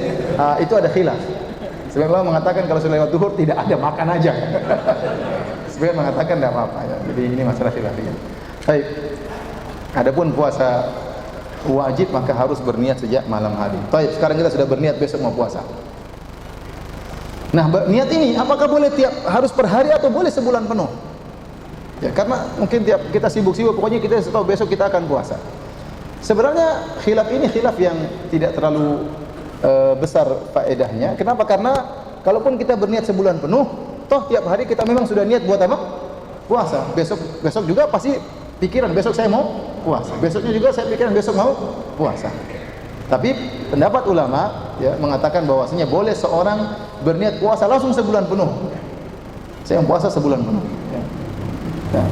Itu ada khilaf. Sebagian ulama mengatakan kalau sudah lewat duhur tidak ada, makan aja. Sebagian mengatakan tidak apa-apa, ya. Jadi ini masalah khilafiyah. Baik. Adapun puasa wajib maka harus berniat sejak malam hari. Baik, sekarang kita sudah berniat besok mau puasa. Nah, niat ini apakah boleh harus per hari atau boleh sebulan penuh? Ya, karena mungkin tiap kita sibuk-sibuk, pokoknya kita tahu besok kita akan puasa. Sebenarnya khilaf ini khilaf yang tidak terlalu besar faedahnya. Kenapa? Karena kalaupun kita berniat sebulan penuh, toh tiap hari kita memang sudah niat buat apa? Puasa. Besok juga pasti pikiran besok saya mau puasa. Besoknya juga saya pikiran besok mau puasa. Tapi pendapat ulama ya mengatakan bahwasanya boleh seorang berniat puasa langsung sebulan penuh. Saya mau puasa sebulan penuh. Ya. Nah,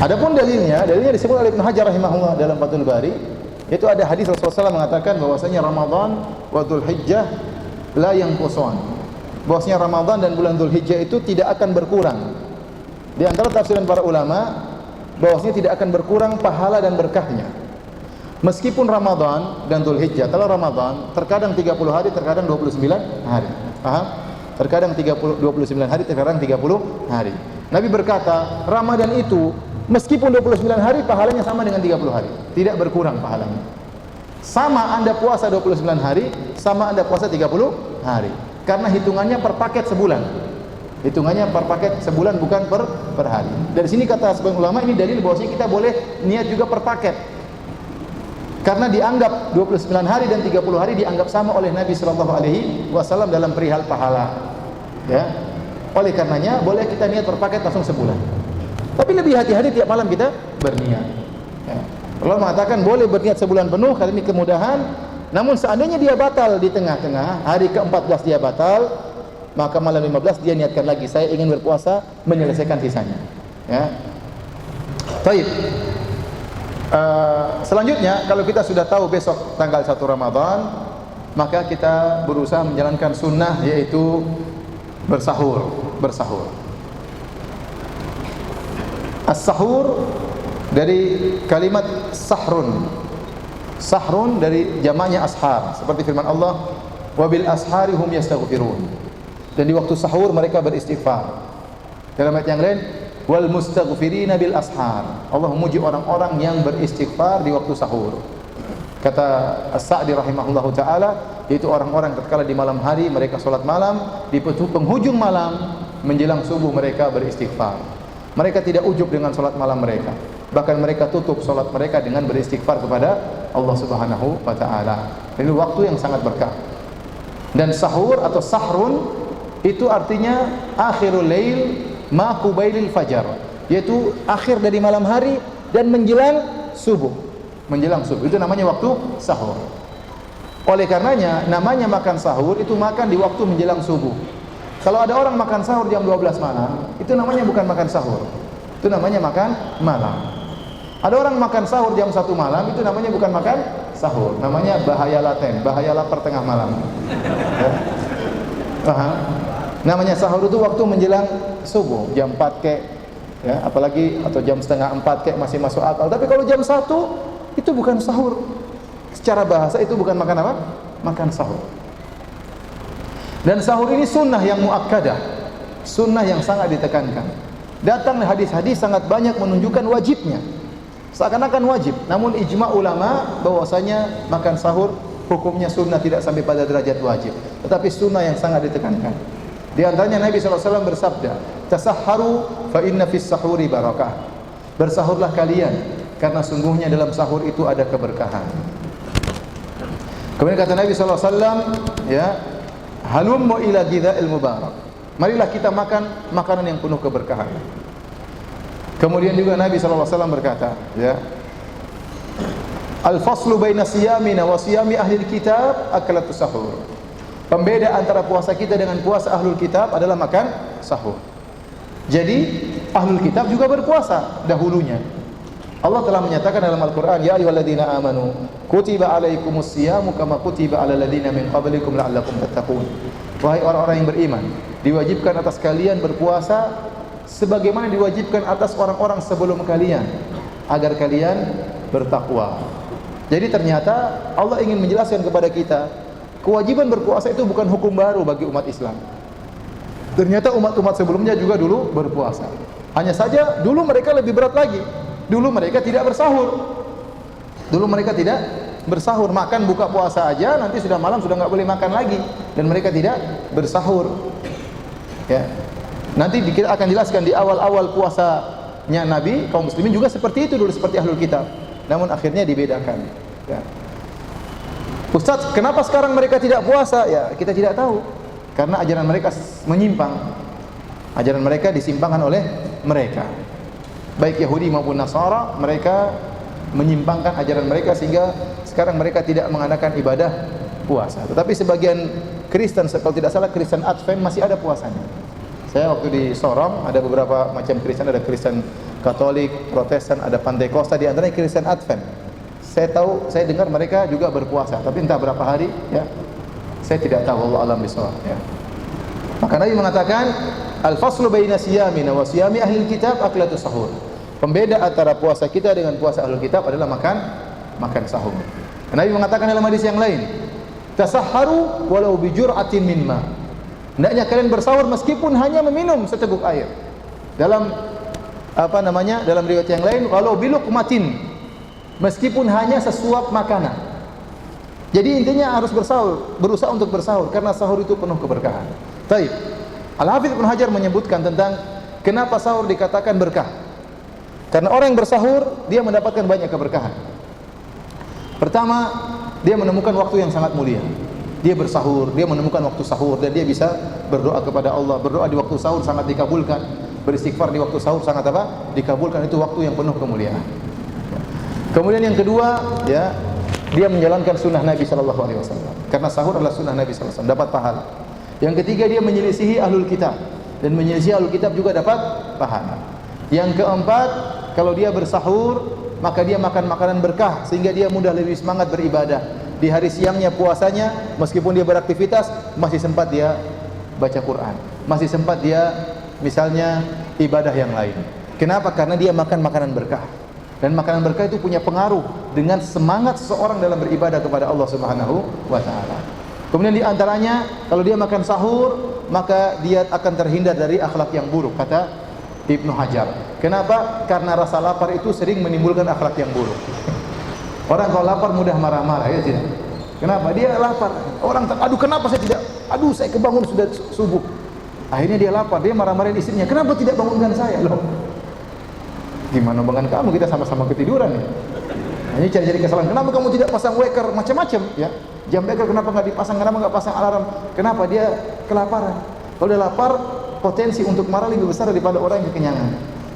adapun dalilnya disebut oleh Ibnu Hajar rahimahullah dalam Fathul Bari. Itu ada hadis Rasulullah SAW mengatakan bahwasanya Ramadan wa Dzulhijjah la yanqusan. Bahwasanya Ramadan dan bulan Dzulhijjah itu tidak akan berkurang. Di antara tafsiran para ulama bahwasanya tidak akan berkurang pahala dan berkahnya. Meskipun Ramadan dan Dzulhijjah, kalau Ramadan terkadang 30 hari, terkadang 29 hari. Paham? Terkadang 29 hari, terkadang 30 hari. Nabi berkata, Ramadan itu meskipun 29 hari pahalanya sama dengan 30 hari, tidak berkurang pahalanya. Sama Anda puasa 29 hari, sama Anda puasa 30 hari. Karena hitungannya per paket sebulan. Hitungannya per paket sebulan, bukan per hari. Dari sini kata sebagian ulama, ini dalil bahwasanya kita boleh niat juga per paket. Karena dianggap 29 hari dan 30 hari dianggap sama oleh Nabi sallallahu alaihi wasallam dalam perihal pahala. Ya. Oleh karenanya boleh kita niat per paket langsung sebulan. Tapi lebih hati-hati tiap malam kita berniat. Ya. Allah mengatakan boleh berniat sebulan penuh karena ini kemudahan. Namun seandainya dia batal di tengah-tengah, hari ke-14 dia batal, maka malam 15 dia niatkan lagi, saya ingin berpuasa menyelesaikan sisanya. Ya. Baik. Selanjutnya, kalau kita sudah tahu besok tanggal 1 Ramadan, maka kita berusaha menjalankan sunnah, yaitu bersahur. As-sahur dari kalimat sahrun. Sahrun dari jamaknya ashar, seperti firman Allah, wabil ashari hum yastaghfirun. Dan di waktu sahur mereka beristighfar. Dalam ayat yang lain, wal mustaghfirina bil ashar. Allah memuji orang-orang yang beristighfar di waktu sahur. Kata As-Sa'di rahimahullahu taala, yaitu orang-orang tatkala di malam hari mereka salat malam, di penghujung malam menjelang subuh mereka beristighfar. Mereka tidak ujub dengan salat malam mereka. Bahkan mereka tutup salat mereka dengan beristighfar kepada Allah Subhanahu wa taala. Ini waktu yang sangat berkah. Dan sahur atau sahrun itu artinya akhirul lail ma qubailil fajar, yaitu akhir dari malam hari dan menjelang subuh. Menjelang subuh itu namanya waktu sahur. Oleh karenanya namanya makan sahur itu makan di waktu menjelang subuh. Kalau ada orang makan sahur jam 12 malam, itu namanya bukan makan sahur. Itu namanya makan malam. Ada orang makan sahur jam 1 malam, itu namanya bukan makan sahur. Namanya bahaya laten, bahaya lapar tengah malam. Ya. Paham? Namanya sahur itu waktu menjelang subuh, jam 4 kek, ya, apalagi atau jam setengah 4 kek masih masuk akal. Tapi kalau jam 1 itu bukan sahur. Secara bahasa itu bukan makan apa? Makan sahur. Dan sahur ini sunnah yang muakkadah, sunnah yang sangat ditekankan. Datang hadis-hadis sangat banyak menunjukkan wajibnya, seakan-akan wajib. Namun ijma' ulama bahwasanya makan sahur hukumnya sunnah, tidak sampai pada derajat wajib, tetapi sunnah yang sangat ditekankan. Di antaranya Nabi SAW bersabda, tasahharu fa inna fis sahuri barakah. Bersahurlah kalian, karena sungguhnya dalam sahur itu ada keberkahan. Kemudian kata Nabi SAW, ya, halummu ila ghidha'il mubarak. Marilah kita makan makanan yang penuh keberkahan. Kemudian juga Nabi SAW berkata, ya, al-faslu baina siyamina wa siyami ahli kitab akalatus sahur. Pembeda antara puasa kita dengan puasa ahlul kitab adalah makan sahur. Jadi ahlul kitab juga berpuasa dahulunya. Allah telah menyatakan dalam Al-Quran, ya ayyuhalladzina amanu kutiba alaikumus siyamu kama kutiba alal ladzina min qablikum la'allakum tattaqun. Wahai orang-orang yang beriman, diwajibkan atas kalian berpuasa sebagaimana diwajibkan atas orang-orang sebelum kalian, agar kalian bertakwa. Jadi ternyata Allah ingin menjelaskan kepada kita, kewajiban berpuasa itu bukan hukum baru bagi umat Islam. Ternyata umat-umat sebelumnya juga dulu berpuasa. Hanya saja dulu mereka lebih berat lagi. Dulu mereka tidak bersahur. Dulu mereka tidak bersahur, makan buka puasa aja, nanti sudah malam sudah nggak boleh makan lagi, dan mereka tidak bersahur. Ya. Nanti kita akan jelaskan di awal-awal puasanya Nabi, kaum muslimin juga seperti itu dulu, seperti ahlul kitab. Namun akhirnya dibedakan. Ya. Ustaz, kenapa sekarang mereka tidak puasa? Ya, kita tidak tahu. Karena ajaran mereka menyimpang. Ajaran mereka disimpangkan oleh mereka. Baik Yahudi maupun Nasara, mereka menyimpangkan ajaran mereka sehingga sekarang mereka tidak mengadakan ibadah puasa. Tetapi sebagian Kristen, kalau tidak salah Kristen Advent masih ada puasanya. Saya waktu di Sorong ada beberapa macam Kristen, ada Kristen Katolik, Protestan, ada Pantekosta, di antaranya Kristen Advent. Saya dengar mereka juga berpuasa, tapi entah berapa hari, ya. Saya tidak tahu, Allah alam bisawab, ya. Maka Nabi mengatakan, al-faslu baina siyamina wa siyami ahli kitab aklatus sahur. Pembeda antara puasa kita dengan puasa ahlul kitab adalah makan makan sahur. Nabi mengatakan dalam hadis yang lain, tasahharu walau bi jur'atin min ma. Hendaknya kalian bersahur meskipun hanya meminum seteguk air. Dalam dalam riwayat yang lain, walau bi luqmatin, meskipun hanya sesuap makanan. Jadi intinya harus bersahur, berusaha untuk bersahur karena sahur itu penuh keberkahan. Baik. Al-Hafidz Ibnu Hajar menyebutkan tentang kenapa sahur dikatakan berkah. Karena orang yang bersahur dia mendapatkan banyak keberkahan. Pertama, dia menemukan waktu yang sangat mulia. Dia bersahur, dia menemukan waktu sahur dan dia bisa berdoa kepada Allah. Berdoa di waktu sahur sangat dikabulkan. Beristighfar di waktu sahur sangat dikabulkan. Itu waktu yang penuh kemuliaan. Kemudian yang kedua, ya, dia menjalankan sunnah Nabi sallallahu alaihi wasallam. Karena sahur adalah sunnah Nabi sallallahu alaihi wasallam, dapat pahala. Yang ketiga, dia menyelisihi ahlul kitab dan menyelisihi ahlul kitab juga dapat pahala. Yang keempat, kalau dia bersahur maka dia makan makanan berkah sehingga dia mudah lebih semangat beribadah. Di hari siangnya puasanya, meskipun dia beraktivitas, masih sempat dia baca Quran, masih sempat dia misalnya ibadah yang lain. Kenapa? Karena dia makan makanan berkah. Dan makanan berkah itu punya pengaruh dengan semangat seseorang dalam beribadah kepada Allah Subhanahu wa taala. Kemudian di antaranya, kalau dia makan sahur, maka dia akan terhindar dari akhlak yang buruk, kata Ibnu Hajar. Kenapa? Karena rasa lapar itu sering menimbulkan akhlak yang buruk. Orang kalau lapar mudah marah-marah, ya tidak? Kenapa? Dia lapar. Orang aduh kenapa saya tidak? Aduh saya kebangun sudah subuh. Akhirnya dia lapar, dia marah-marahin istrinya. Kenapa tidak bangunkan saya? Loh, gimana bangun kamu? Kita sama-sama ketiduran ya. Hanya cari-cari kesalahan. Kenapa kamu tidak pasang waker? Macam-macam ya. Jam beker kenapa nggak dipasang? Kenapa nggak pasang alarm? Kenapa? Dia kelaparan. Kalau dia lapar, potensi untuk marah lebih besar daripada orang yang kekenyangan.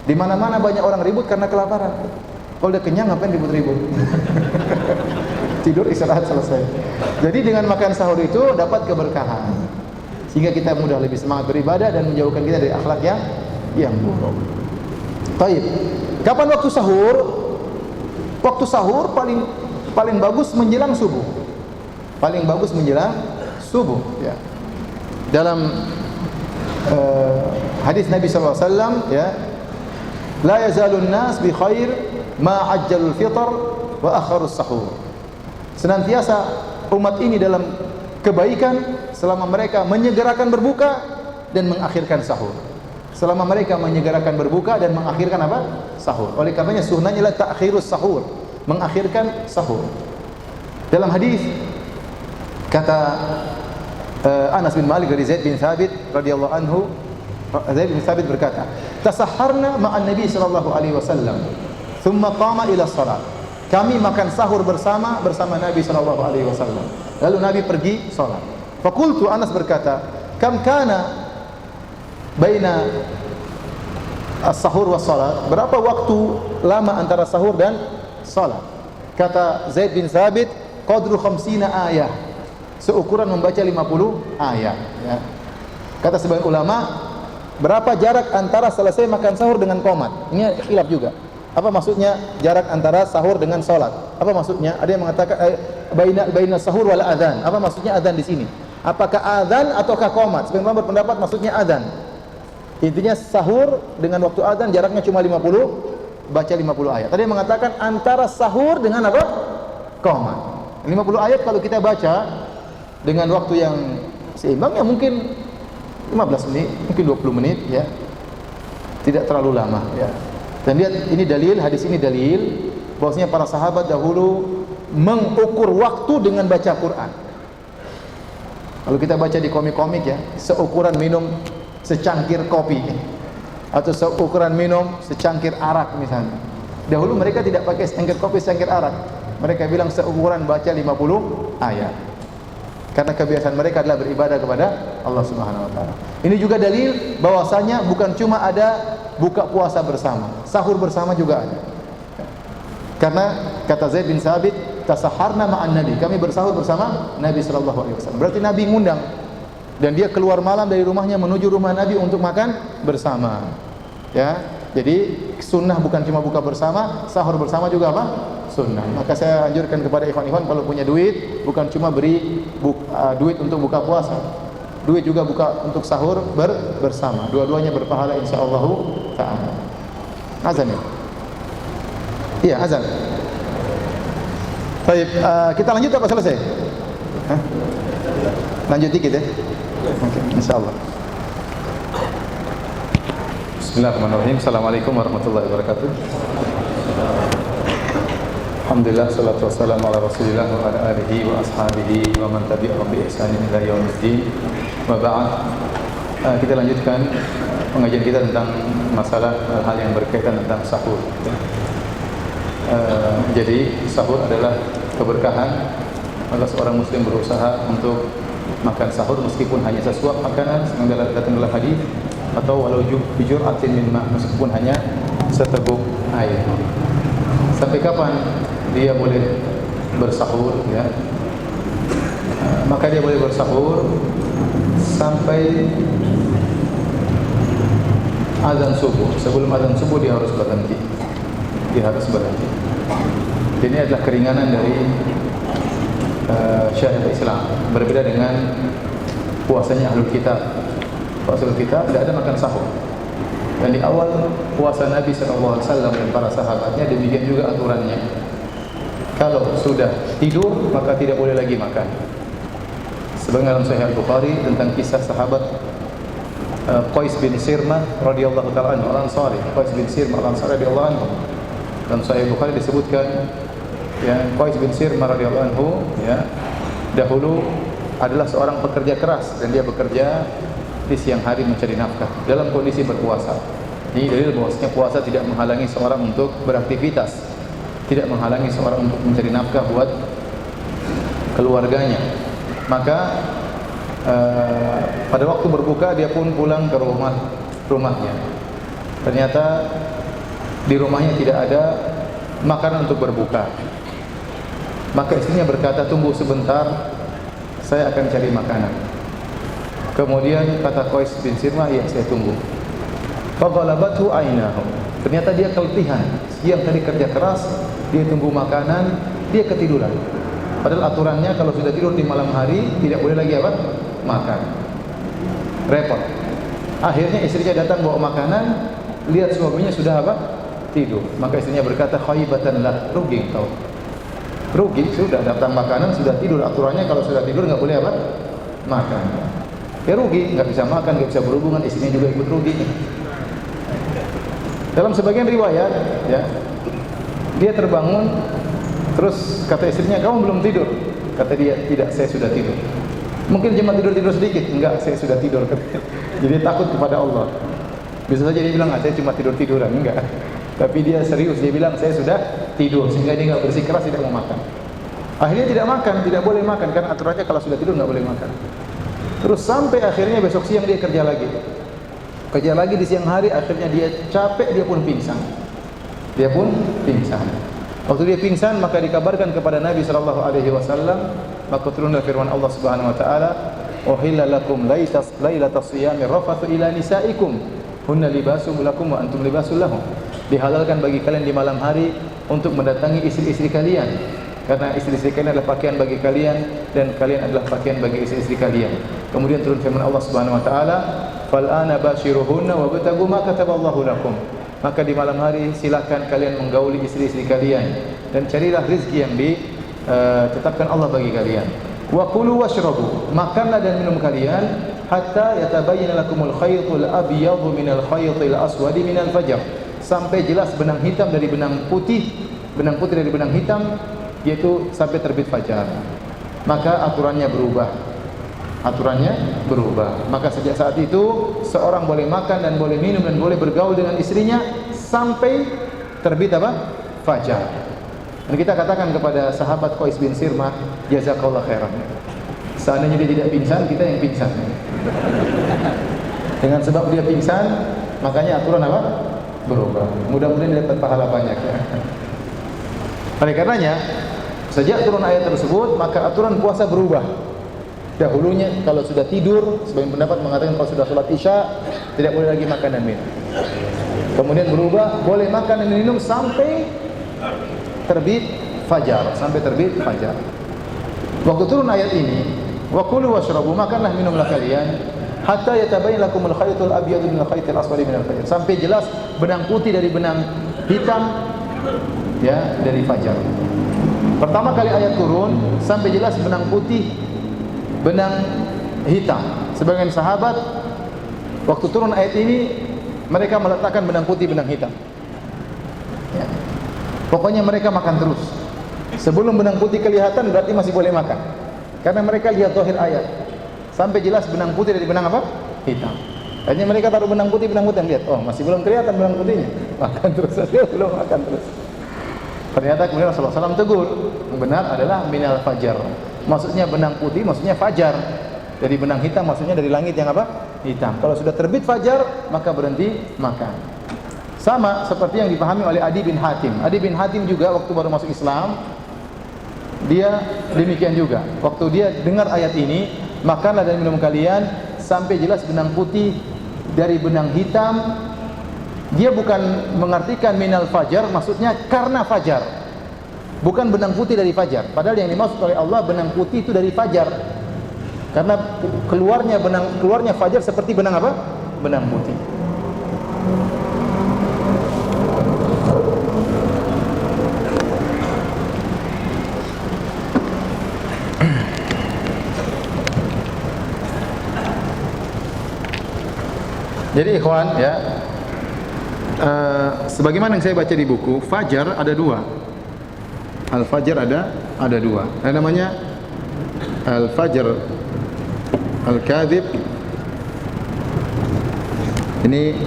Di mana-mana banyak orang ribut karena kelaparan. Kalau dia kenyang ngapain ribut-ribut? Tidur istirahat selesai. Jadi dengan makan sahur itu dapat keberkahan. Sehingga kita mudah lebih semangat beribadah dan menjauhkan kita dari akhlak yang buruk. Baik. Kapan waktu sahur? Waktu sahur paling bagus menjelang subuh. Paling bagus menjelang subuh ya. Dalam hadis Nabi sallallahu alaihi wasallam ya, la yazalun nas bi khair ma ajjalul fitr wa akharus sahur. Senantiasa umat ini dalam kebaikan selama mereka menyegerakan berbuka dan mengakhirkan sahur. Selama mereka menyegerakan berbuka dan mengakhirkan apa? Sahur. Oleh karenanya sunnahnya adalah ta'khirus sahur, mengakhirkan sahur. Dalam hadis kata Anas bin Malik dari Zaid bin Thabit radhiyallahu anhu, Zaid bin Thabit berkata, "Tasahharna ma'an Nabi sallallahu alaihi wasallam, thumma qama ila shalah." Kami makan sahur bersama Nabi sallallahu alaihi wasallam. Lalu Nabi pergi salat. Faqultu, Anas berkata, "Kam kana baina as-sahur was salat?" Berapa waktu lama antara sahur dan salat? Kata Zaid bin Thabit, "Qadru 50 ayah." Seukuran membaca 50 ayat ya. Kata sebagian ulama, berapa jarak antara selesai makan sahur dengan qomat? Ini khilaf juga. Apa maksudnya jarak antara sahur dengan salat? Apa maksudnya? Ada yang mengatakan baina sahur wal adzan. Apa maksudnya adzan di sini? Apakah adzan ataukah qomat? Sebagian ulama berpendapat maksudnya adzan. Intinya sahur dengan waktu adzan jaraknya cuma 50, baca 50 ayat. Tadi yang mengatakan antara sahur dengan apa? Qomat. 50 ayat kalau kita baca dengan waktu yang seimbang ya mungkin 15 menit, mungkin 20 menit ya. Tidak terlalu lama ya. Dan lihat ini dalil, hadis ini dalil bahwasanya para sahabat dahulu mengukur waktu dengan baca Quran. Kalau kita baca di komik-komik ya, seukuran minum secangkir kopi atau seukuran minum secangkir arak misalnya. Dahulu mereka tidak pakai secangkir kopi, secangkir arak. Mereka bilang seukuran baca 50 ayat. Karena kebiasaan mereka adalah beribadah kepada Allah Subhanahu wa taala. Ini juga dalil bahwasanya bukan cuma ada buka puasa bersama, sahur bersama juga ada. Karena kata Zaid bin Thabit, tasahharna ma'an Nabi. Kami bersahur bersama Nabi sallallahu alaihi wasallam. Berarti Nabi ngundang dan dia keluar malam dari rumahnya menuju rumah Nabi untuk makan bersama. Ya. Jadi sunnah bukan cuma buka bersama, sahur bersama juga apa? Sunnah. Maka saya anjurkan kepada ikhwan-ikhwan kalau punya duit, bukan cuma beri duit untuk buka puasa, duit juga buka untuk sahur bersama. Dua-duanya berpahala insyaallah taala. Azan ya? Iya, azan. Baik, kita lanjut apa selesai? Hah? Lanjut dikit ya. Oke, insyaallah. Bismillahirrahmanirrahim. Assalamualaikum warahmatullahi wabarakatuh. Alhamdulillah, salatu wassalamu ala Rasulillah wa ala alihi wa ashabihi wa man tabi'ahum bi ihsanin ila yaumiddin. Wa ba'd. Kita lanjutkan pengajian kita tentang masalah hal yang berkaitan tentang sahur. Jadi sahur adalah keberkahan, maka seorang muslim berusaha untuk makan sahur meskipun hanya sesuap makanan yang datang dalam hadis, atau walau bijur'atin min ma', meskipun hanya seteguk air. Sampai kapan dia boleh bersahur ya? Maka dia boleh bersahur sampai azan subuh. Sebelum azan subuh dia harus berhenti. Ini adalah keringanan dari syariat Islam. Berbeda dengan puasanya Ahlul Kitab. Puasa Ahlul Kitab tidak ada makan sahur. Dan di awal puasa Nabi SAW dan para sahabatnya demikian juga aturannya. Kalau sudah tidur maka tidak boleh lagi makan. Sebagaimana dalam Sahih Al-Bukhari tentang kisah sahabat Qais bin Sirmah radhiyallahu ta'ala anhu, Al-Ansari. Qais bin Sirmah Al-Ansari radhiyallahu anhu. Dalam Sahih Bukhari disebutkan ya, Qais bin Sirmah radhiyallahu anhu ya, dahulu adalah seorang pekerja keras dan dia bekerja di siang hari mencari nafkah dalam kondisi berpuasa. Ini dalil bahwasanya puasa tidak menghalangi seorang untuk beraktivitas, tidak menghalangi seorang untuk mencari nafkah buat keluarganya. Maka pada waktu berbuka dia pun pulang ke rumahnya. Ternyata di rumahnya tidak ada makanan untuk berbuka. Maka istrinya berkata, "Tunggu sebentar, saya akan cari makanan." Kemudian kata Qais bin Sirmah, "Iya, saya tunggu." Faghalabathu ainahu. Ternyata dia keletihan. Siang tadi kerja keras, dia tunggu makanan, dia ketiduran. Padahal aturannya kalau sudah tidur di malam hari tidak boleh lagi apa? Makan. Repot. Akhirnya istrinya datang bawa makanan, lihat suaminya sudah apa? Tidur. Maka istrinya berkata, "Khaybatan lah, rugi kau." Rugi, sudah datang makanan, sudah tidur. Aturannya kalau sudah tidur enggak boleh apa? Makan. Ya rugi, enggak bisa makan, enggak bisa berhubungan, istrinya juga ikut rugi. Dalam sebagian riwayat, ya, dia terbangun, terus kata istrinya, "Kamu belum tidur?" Kata dia, "Tidak, saya sudah tidur." Mungkin cuma tidur sedikit. "Enggak, saya sudah tidur." Jadi takut kepada Allah. Bisa saja dia bilang, "Saya cuma tiduran." Enggak. Tapi dia serius, dia bilang, "Saya sudah tidur." Sehingga dia enggak bersikeras tidak mau makan. Akhirnya tidak makan, tidak boleh makan, kan aturannya kalau sudah tidur enggak boleh makan. Terus sampai akhirnya besok siang dia kerja lagi. Kerja lagi di siang hari, akhirnya dia capek, dia pun pingsan. Waktu dia pingsan, maka dikabarkan kepada Nabi sallallahu alaihi wasallam, maka turunlah firman Allah Subhanahu wa taala, "Uhilla lakum lailatas siyami rafathu ila nisaikum, hunna libasun lakum wa antum libasul lahum." Dihalalkan bagi kalian di malam hari untuk mendatangi istri-istri kalian, karena istri-istri kalian adalah pakaian bagi kalian dan kalian adalah pakaian bagi istri-istri kalian. Kemudian turun firman Allah Subhanahu wa taala, "Fal'ana bashiruhunna wabtagu ma kataballahu lakum." Maka di malam hari silakan kalian menggauli istri-istri kalian dan carilah rezeki yang ditetapkan Allah bagi kalian. Wa kulu washrabu, makanlah dan minum kalian hatta yatabayyana lakumul khaytul abyadu minal khaytil aswadi minal fajr, sampai jelas benang hitam dari benang putih dari benang hitam, yaitu sampai terbit fajar. Maka aturannya berubah. Maka sejak saat itu seorang boleh makan dan boleh minum dan boleh bergaul dengan istrinya sampai terbit apa? Fajar. Dan kita katakan kepada sahabat Qais bin Sirmah, jazakallahu khairan. Seandainya dia tidak pingsan, kita yang pingsan. Dengan sebab dia pingsan, makanya aturan apa? Berubah. Mudah-mudahan dia dapat pahala banyak ya. Oleh karenanya, sejak turun ayat tersebut, maka aturan puasa berubah. Dahulunya kalau sudah tidur, sebagian pendapat mengatakan kalau sudah sholat isya tidak boleh lagi makan dan minum. Kemudian berubah, boleh makan dan minum sampai terbit fajar. Waktu turun ayat ini, wa kulu washrabu, makanlah minumlah kalian hatta yatabayyana lakumul khaytul abyadu minal khaytil aswadi minal fajr, sampai jelas benang putih dari benang hitam ya dari fajar. Pertama kali ayat turun sampai jelas benang putih, benang hitam. Sebagian sahabat waktu turun ayat ini mereka meletakkan benang putih, benang hitam. Ya. Pokoknya mereka makan terus. Sebelum benang putih kelihatan berarti masih boleh makan. Karena mereka lihat zahir ayat. Sampai jelas benang putih dari benang apa? Hitam. Akhirnya mereka taruh benang putih, lihat, oh masih belum kelihatan benang putihnya. Makan terus saja, belum makan terus. Ternyata kemudian Rasulullah SAW tegur, yang benar adalah minal fajar. Maksudnya benang putih, maksudnya fajar. Dari benang hitam, maksudnya dari langit yang apa? Hitam. Kalau sudah terbit fajar, maka berhenti makan. Sama seperti yang dipahami oleh Adi bin Hatim. Adi bin Hatim juga waktu baru masuk Islam, dia demikian juga. Waktu dia dengar ayat ini, makanlah dan minum kalian sampai jelas benang putih dari benang hitam. Dia bukan mengartikan minal fajar, maksudnya karena fajar. Bukan benang putih dari fajar. Padahal yang dimaksud oleh Allah benang putih itu dari fajar. Karena keluarnya fajar seperti benang apa? Benang putih. Jadi ikhwan ya, sebagaimana yang saya baca di buku, fajar ada dua. Al-fajar ada dua. Ada namanya al-fajar al-kadhib. Ini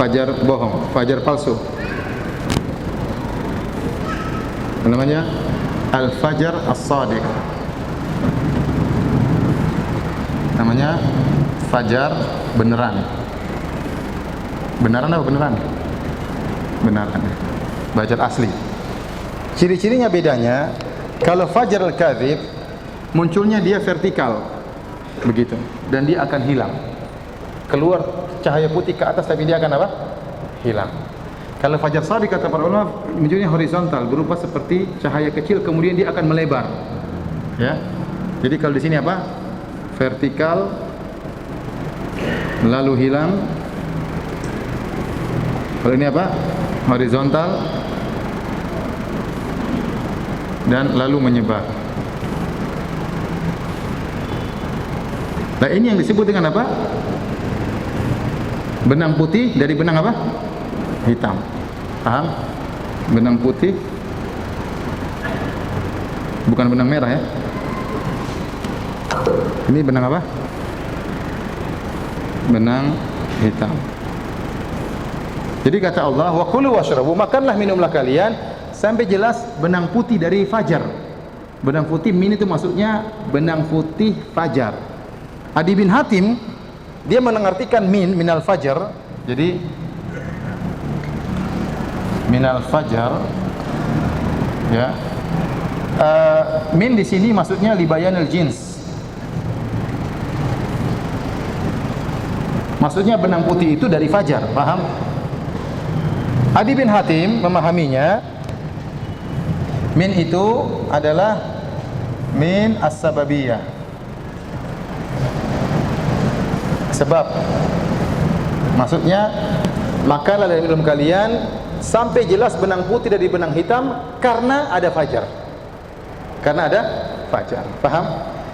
fajar bohong, fajar palsu. Namanya al-fajar as-sadiq. Namanya fajar beneran. Beneran apa beneran? Beneran. Fajar asli. Ciri-cirinya bedanya, kalau fajar al-kadzib munculnya dia vertikal begitu dan dia akan hilang. Keluar cahaya putih ke atas tapi dia akan apa? Hilang. Kalau fajar shadiq kata para ulama munculnya horizontal berupa seperti cahaya kecil kemudian dia akan melebar. Ya. Jadi kalau di sini apa? Vertikal lalu hilang. Kalau ini apa? Horizontal dan lalu menyebar. Nah, ini yang disebut dengan apa? Benang putih dari benang apa? Hitam. Paham? Benang putih bukan benang merah ya. Ini benang apa? Benang hitam. Jadi kata Allah, wa kulu washrabu, makanlah minumlah kalian sampai jelas benang putih dari fajar. Benang putih min itu maksudnya benang putih fajar. Adi bin Hatim dia mengartikan minal fajar. Jadi minal fajar ya. Min di sini maksudnya libayanil jins. Maksudnya benang putih itu dari fajar, paham? Adi bin Hatim memahaminya min itu adalah min as-sababiyah. Sebab maksudnya makanlah dari minum kalian sampai jelas benang putih dari benang hitam karena ada fajar. Karena ada fajar. Paham?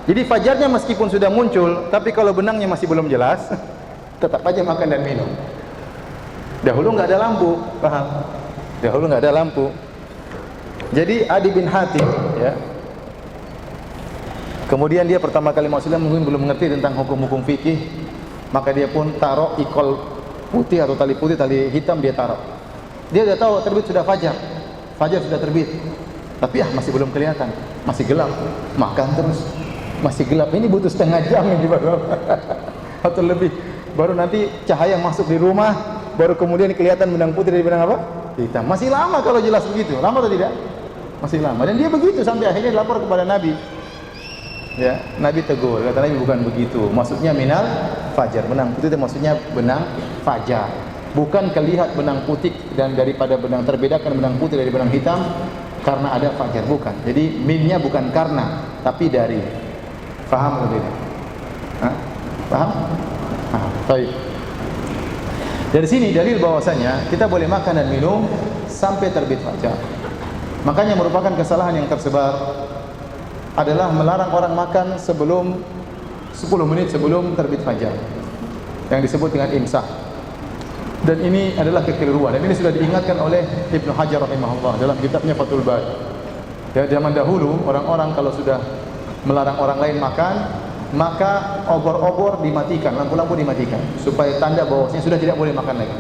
Jadi fajarnya meskipun sudah muncul, tapi kalau benangnya masih belum jelas, tetap aja makan dan minum. Dahulu nggak ada lampu, paham? Dahulu nggak ada lampu. Jadi Adi bin Hatim, ya. Kemudian dia pertama kali masuk Islam mungkin belum mengerti tentang hukum-hukum fikih, maka dia pun taruh ikol putih atau tali putih, tali hitam dia taruh. Dia sudah tahu terbit sudah fajar, fajar sudah terbit, tapi masih belum kelihatan, masih gelap, makan terus, masih gelap. Ini butuh setengah jam ini baru atau lebih, baru nanti cahaya masuk di rumah. Baru kemudian kelihatan benang putih dari benang apa? Hitam. Masih lama kalau jelas begitu. Lama atau tidak? Masih lama. Dan dia begitu sampai akhirnya lapor kepada Nabi. Ya, Nabi tegur. Kata Nabi bukan begitu. Maksudnya minal fajar. Benang putih itu maksudnya benang fajar. Bukan kelihat benang putih dan daripada benang terbedakan benang putih dari benang hitam karena ada fajar. Bukan. Jadi minnya bukan karena, tapi dari. Faham atau tidak? Hah? Paham? Paham. Baik. Dari sini dalil bahwasanya kita boleh makan dan minum sampai terbit fajar. Makanya merupakan kesalahan yang tersebar adalah melarang orang makan sebelum 10 menit sebelum terbit fajar, yang disebut dengan imsak. Dan ini adalah kekeliruan, dan ini sudah diingatkan oleh Ibnu Hajar rahimahullah dalam kitabnya Fathul Bari. Ya, zaman dahulu orang-orang kalau sudah melarang orang lain makan, maka obor-obor dimatikan, lampu-lampu dimatikan, supaya tanda bahwasanya sudah tidak boleh makan lagi.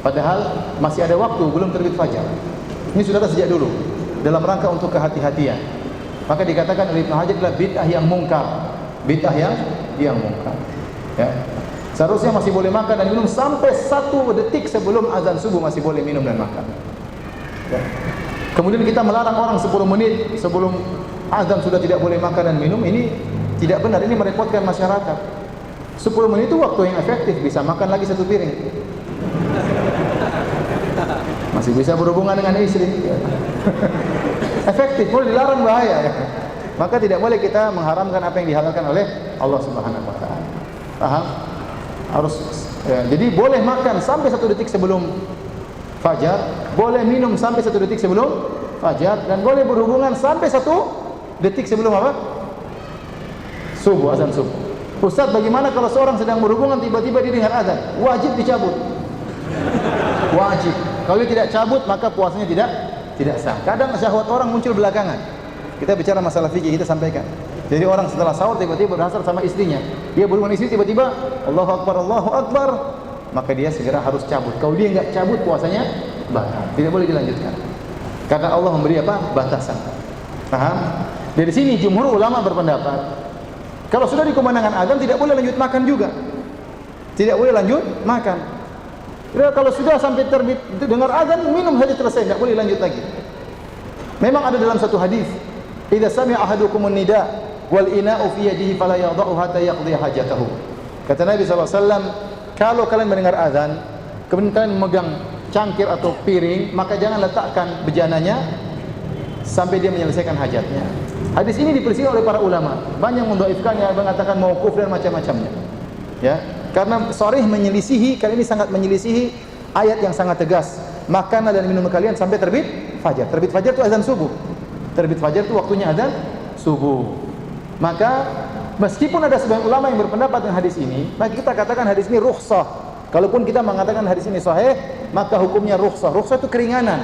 Padahal masih ada waktu, belum terbit fajar. Ini sudah ada sejak dulu, dalam rangka untuk kehati-hatian. Maka dikatakan oleh Ibnu Hajar adalah bid'ah yang mungkar, bid'ah yang mungkar. Ya. Seharusnya masih boleh makan dan minum sampai 1 detik sebelum azan subuh, masih boleh minum dan makan. Ya. Kemudian kita melarang orang 10 menit sebelum azan sudah tidak boleh makan dan minum, ini tidak benar, ini merepotkan masyarakat. 10 menit itu waktu yang efektif, bisa makan lagi 1 piring. Masih bisa berhubungan dengan istri. Efektif, kalau dilarang bahaya. Ya. Maka tidak boleh kita mengharamkan apa yang dihalalkan oleh Allah Subhanahu wa taala. Paham? Harus ya, jadi boleh makan sampai 1 detik sebelum fajar, boleh minum sampai 1 detik sebelum fajar, dan boleh berhubungan sampai 1 detik sebelum apa? Subuh, azan subuh. Ustaz, bagaimana kalau seorang sedang berhubungan tiba-tiba dia dengar azan? Wajib dicabut. Wajib. Kalau dia tidak cabut maka puasanya tidak sah. Kadang syahwat orang muncul belakangan. Kita bicara masalah fikih, kita sampaikan. Jadi orang setelah sahur tiba-tiba berhasrat sama istrinya. Dia berhubungan istri tiba-tiba Allahu Akbar, maka dia segera harus cabut. Kalau dia enggak cabut puasanya batal. Tidak boleh dilanjutkan. Karena Allah memberi apa? Batasan. Paham? Dari sini jumhur ulama berpendapat kalau sudah dikumandangkan azan tidak boleh lanjut makan juga. Tidak boleh lanjut makan. Kalau sudah sampai terbit dengar azan, minum saja selesai, tidak boleh lanjut lagi. Memang ada dalam satu hadis, "Idza sami'a ahadukumun nida wal ina'u fi yadihi fala yadh'u hatta yaqdi hajatahu." Kata Nabi SAW, kalau kalian mendengar azan, kemudian kalian memegang cangkir atau piring, maka jangan letakkan bejananya sampai dia menyelesaikan hajatnya. Hadis ini dipelajari oleh para ulama, banyak mendhaifkannya, mengatakan mauquf dan macam-macamnya. Ya, karena sharih menyelisihi, kali ini sangat menyelisihi ayat yang sangat tegas. Makanlah dan minum kalian sampai terbit fajar. Terbit fajar itu azan subuh. Terbit fajar itu waktunya azan subuh. Maka meskipun ada sebagian ulama yang berpendapat dengan hadis ini, maka kita katakan hadis ini rukhsah. Kalaupun kita mengatakan hadis ini sahih, maka hukumnya rukhsah. Rukhsah itu keringanan.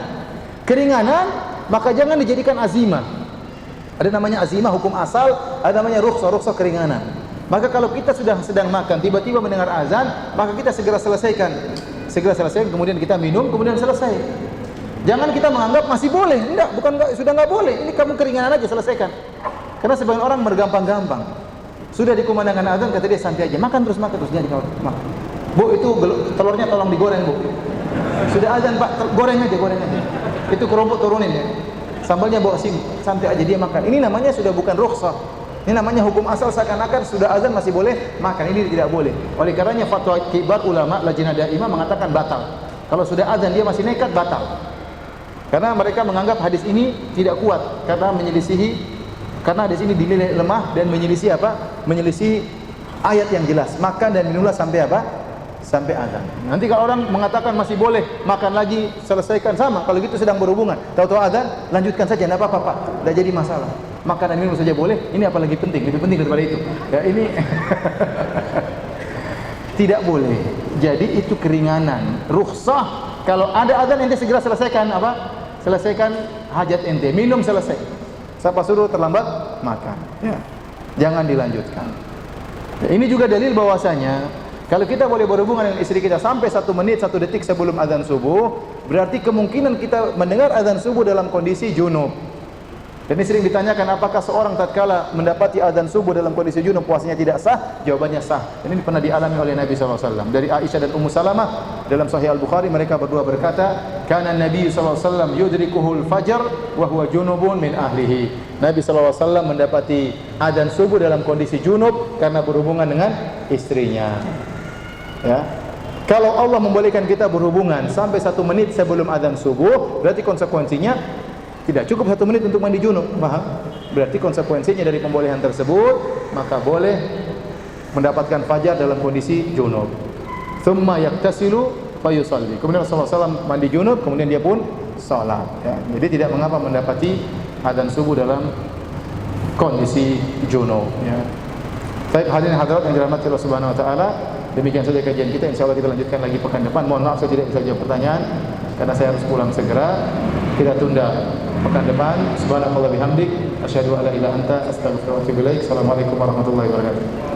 Keringanan, maka jangan dijadikan azimah. Ada namanya azimah hukum asal, ada namanya rukhsah, rukhsah keringanan. Maka kalau kita sudah sedang makan, tiba-tiba mendengar azan, maka kita segera selesaikan. Segera selesaikan, kemudian kita minum, kemudian selesai. Jangan kita menganggap masih boleh. Sudah enggak boleh. Ini kamu keringanan aja, selesaikan. Karena sebagian orang bergampang-gampang. Sudah dikumandangkan azan, kata dia santai aja, makan terus jadi makan. Bu, itu telurnya tolong digoreng, Bu. Sudah azan, Pak, goreng aja. Itu kerupuk turunin ya. Sambalnya bawa sini, santai aja dia makan. Ini namanya sudah bukan rukhsah. Ini namanya hukum asal, seakan-akan sudah azan masih boleh makan. Ini tidak boleh. Oleh karenanya fatwa kibar ulama Lajnah Daimah mengatakan batal. Kalau sudah azan dia masih nekat, batal. Karena mereka menganggap hadis ini tidak kuat karena menyelisihi, karena hadis ini dinilai lemah dan menyelisih apa? Menyelisih ayat yang jelas. Makan dan minumlah sampai apa? Sampai azan. Nanti kalau orang mengatakan masih boleh makan lagi, selesaikan, sama. Kalau gitu sedang berhubungan, tahu-tahu azan, lanjutkan saja, tidak apa-apa, Pak. Tidak jadi masalah. Makan dan minum saja boleh. Ini apa lagi penting? Lebih penting daripada itu. Ya ini tidak boleh. Jadi itu keringanan. Rukhsah. Kalau ada azan ente segera selesaikan apa? Selesaikan hajat ente. Minum selesai. Siapa suruh terlambat makan. Ya. Jangan dilanjutkan. Ya, ini juga dalil bahwasanya kalau kita boleh berhubungan dengan istri kita sampai 1 menit 1 detik sebelum azan subuh, berarti kemungkinan kita mendengar azan subuh dalam kondisi junub. Dan ini sering ditanyakan, apakah seorang tatkala mendapati azan subuh dalam kondisi junub puasanya tidak sah? Jawabannya sah. Dan ini pernah dialami oleh Nabi SAW. Dari Aisyah dan Ummu Salamah dalam Sahih Al-Bukhari, mereka berdua berkata, "Kana Nabi SAW yudrikuhul fajar wa huwa junubun min ahlihi." Nabi SAW mendapati azan subuh dalam kondisi junub karena berhubungan dengan istrinya. Ya. Kalau Allah membolehkan kita berhubungan sampai 1 menit sebelum azan subuh, berarti konsekuensinya tidak cukup 1 menit untuk mandi junub, paham? Berarti konsekuensinya dari pembolehan tersebut, maka boleh mendapatkan fajar dalam kondisi junub. Tsumma yaktasilu fa yusalli. Kemudian Rasulullah SAW mandi junub, kemudian dia pun salat ya. Jadi tidak mengapa mendapati adzan subuh dalam kondisi junub ya. Baik hadirin hadirat yang dirahmati Allah Subhanahu wa taala, demikian saja kajian kita. Insyaallah kita lanjutkan lagi pekan depan. Mohon maaf saya tidak bisa jawab pertanyaan karena saya harus pulang segera. Kita tunda pekan depan. Subhanallahi bihamdik, asyhadu an la ilaha illa anta, astaghfiruka wa atubu ilaik. Assalamualaikum warahmatullahi wabarakatuh.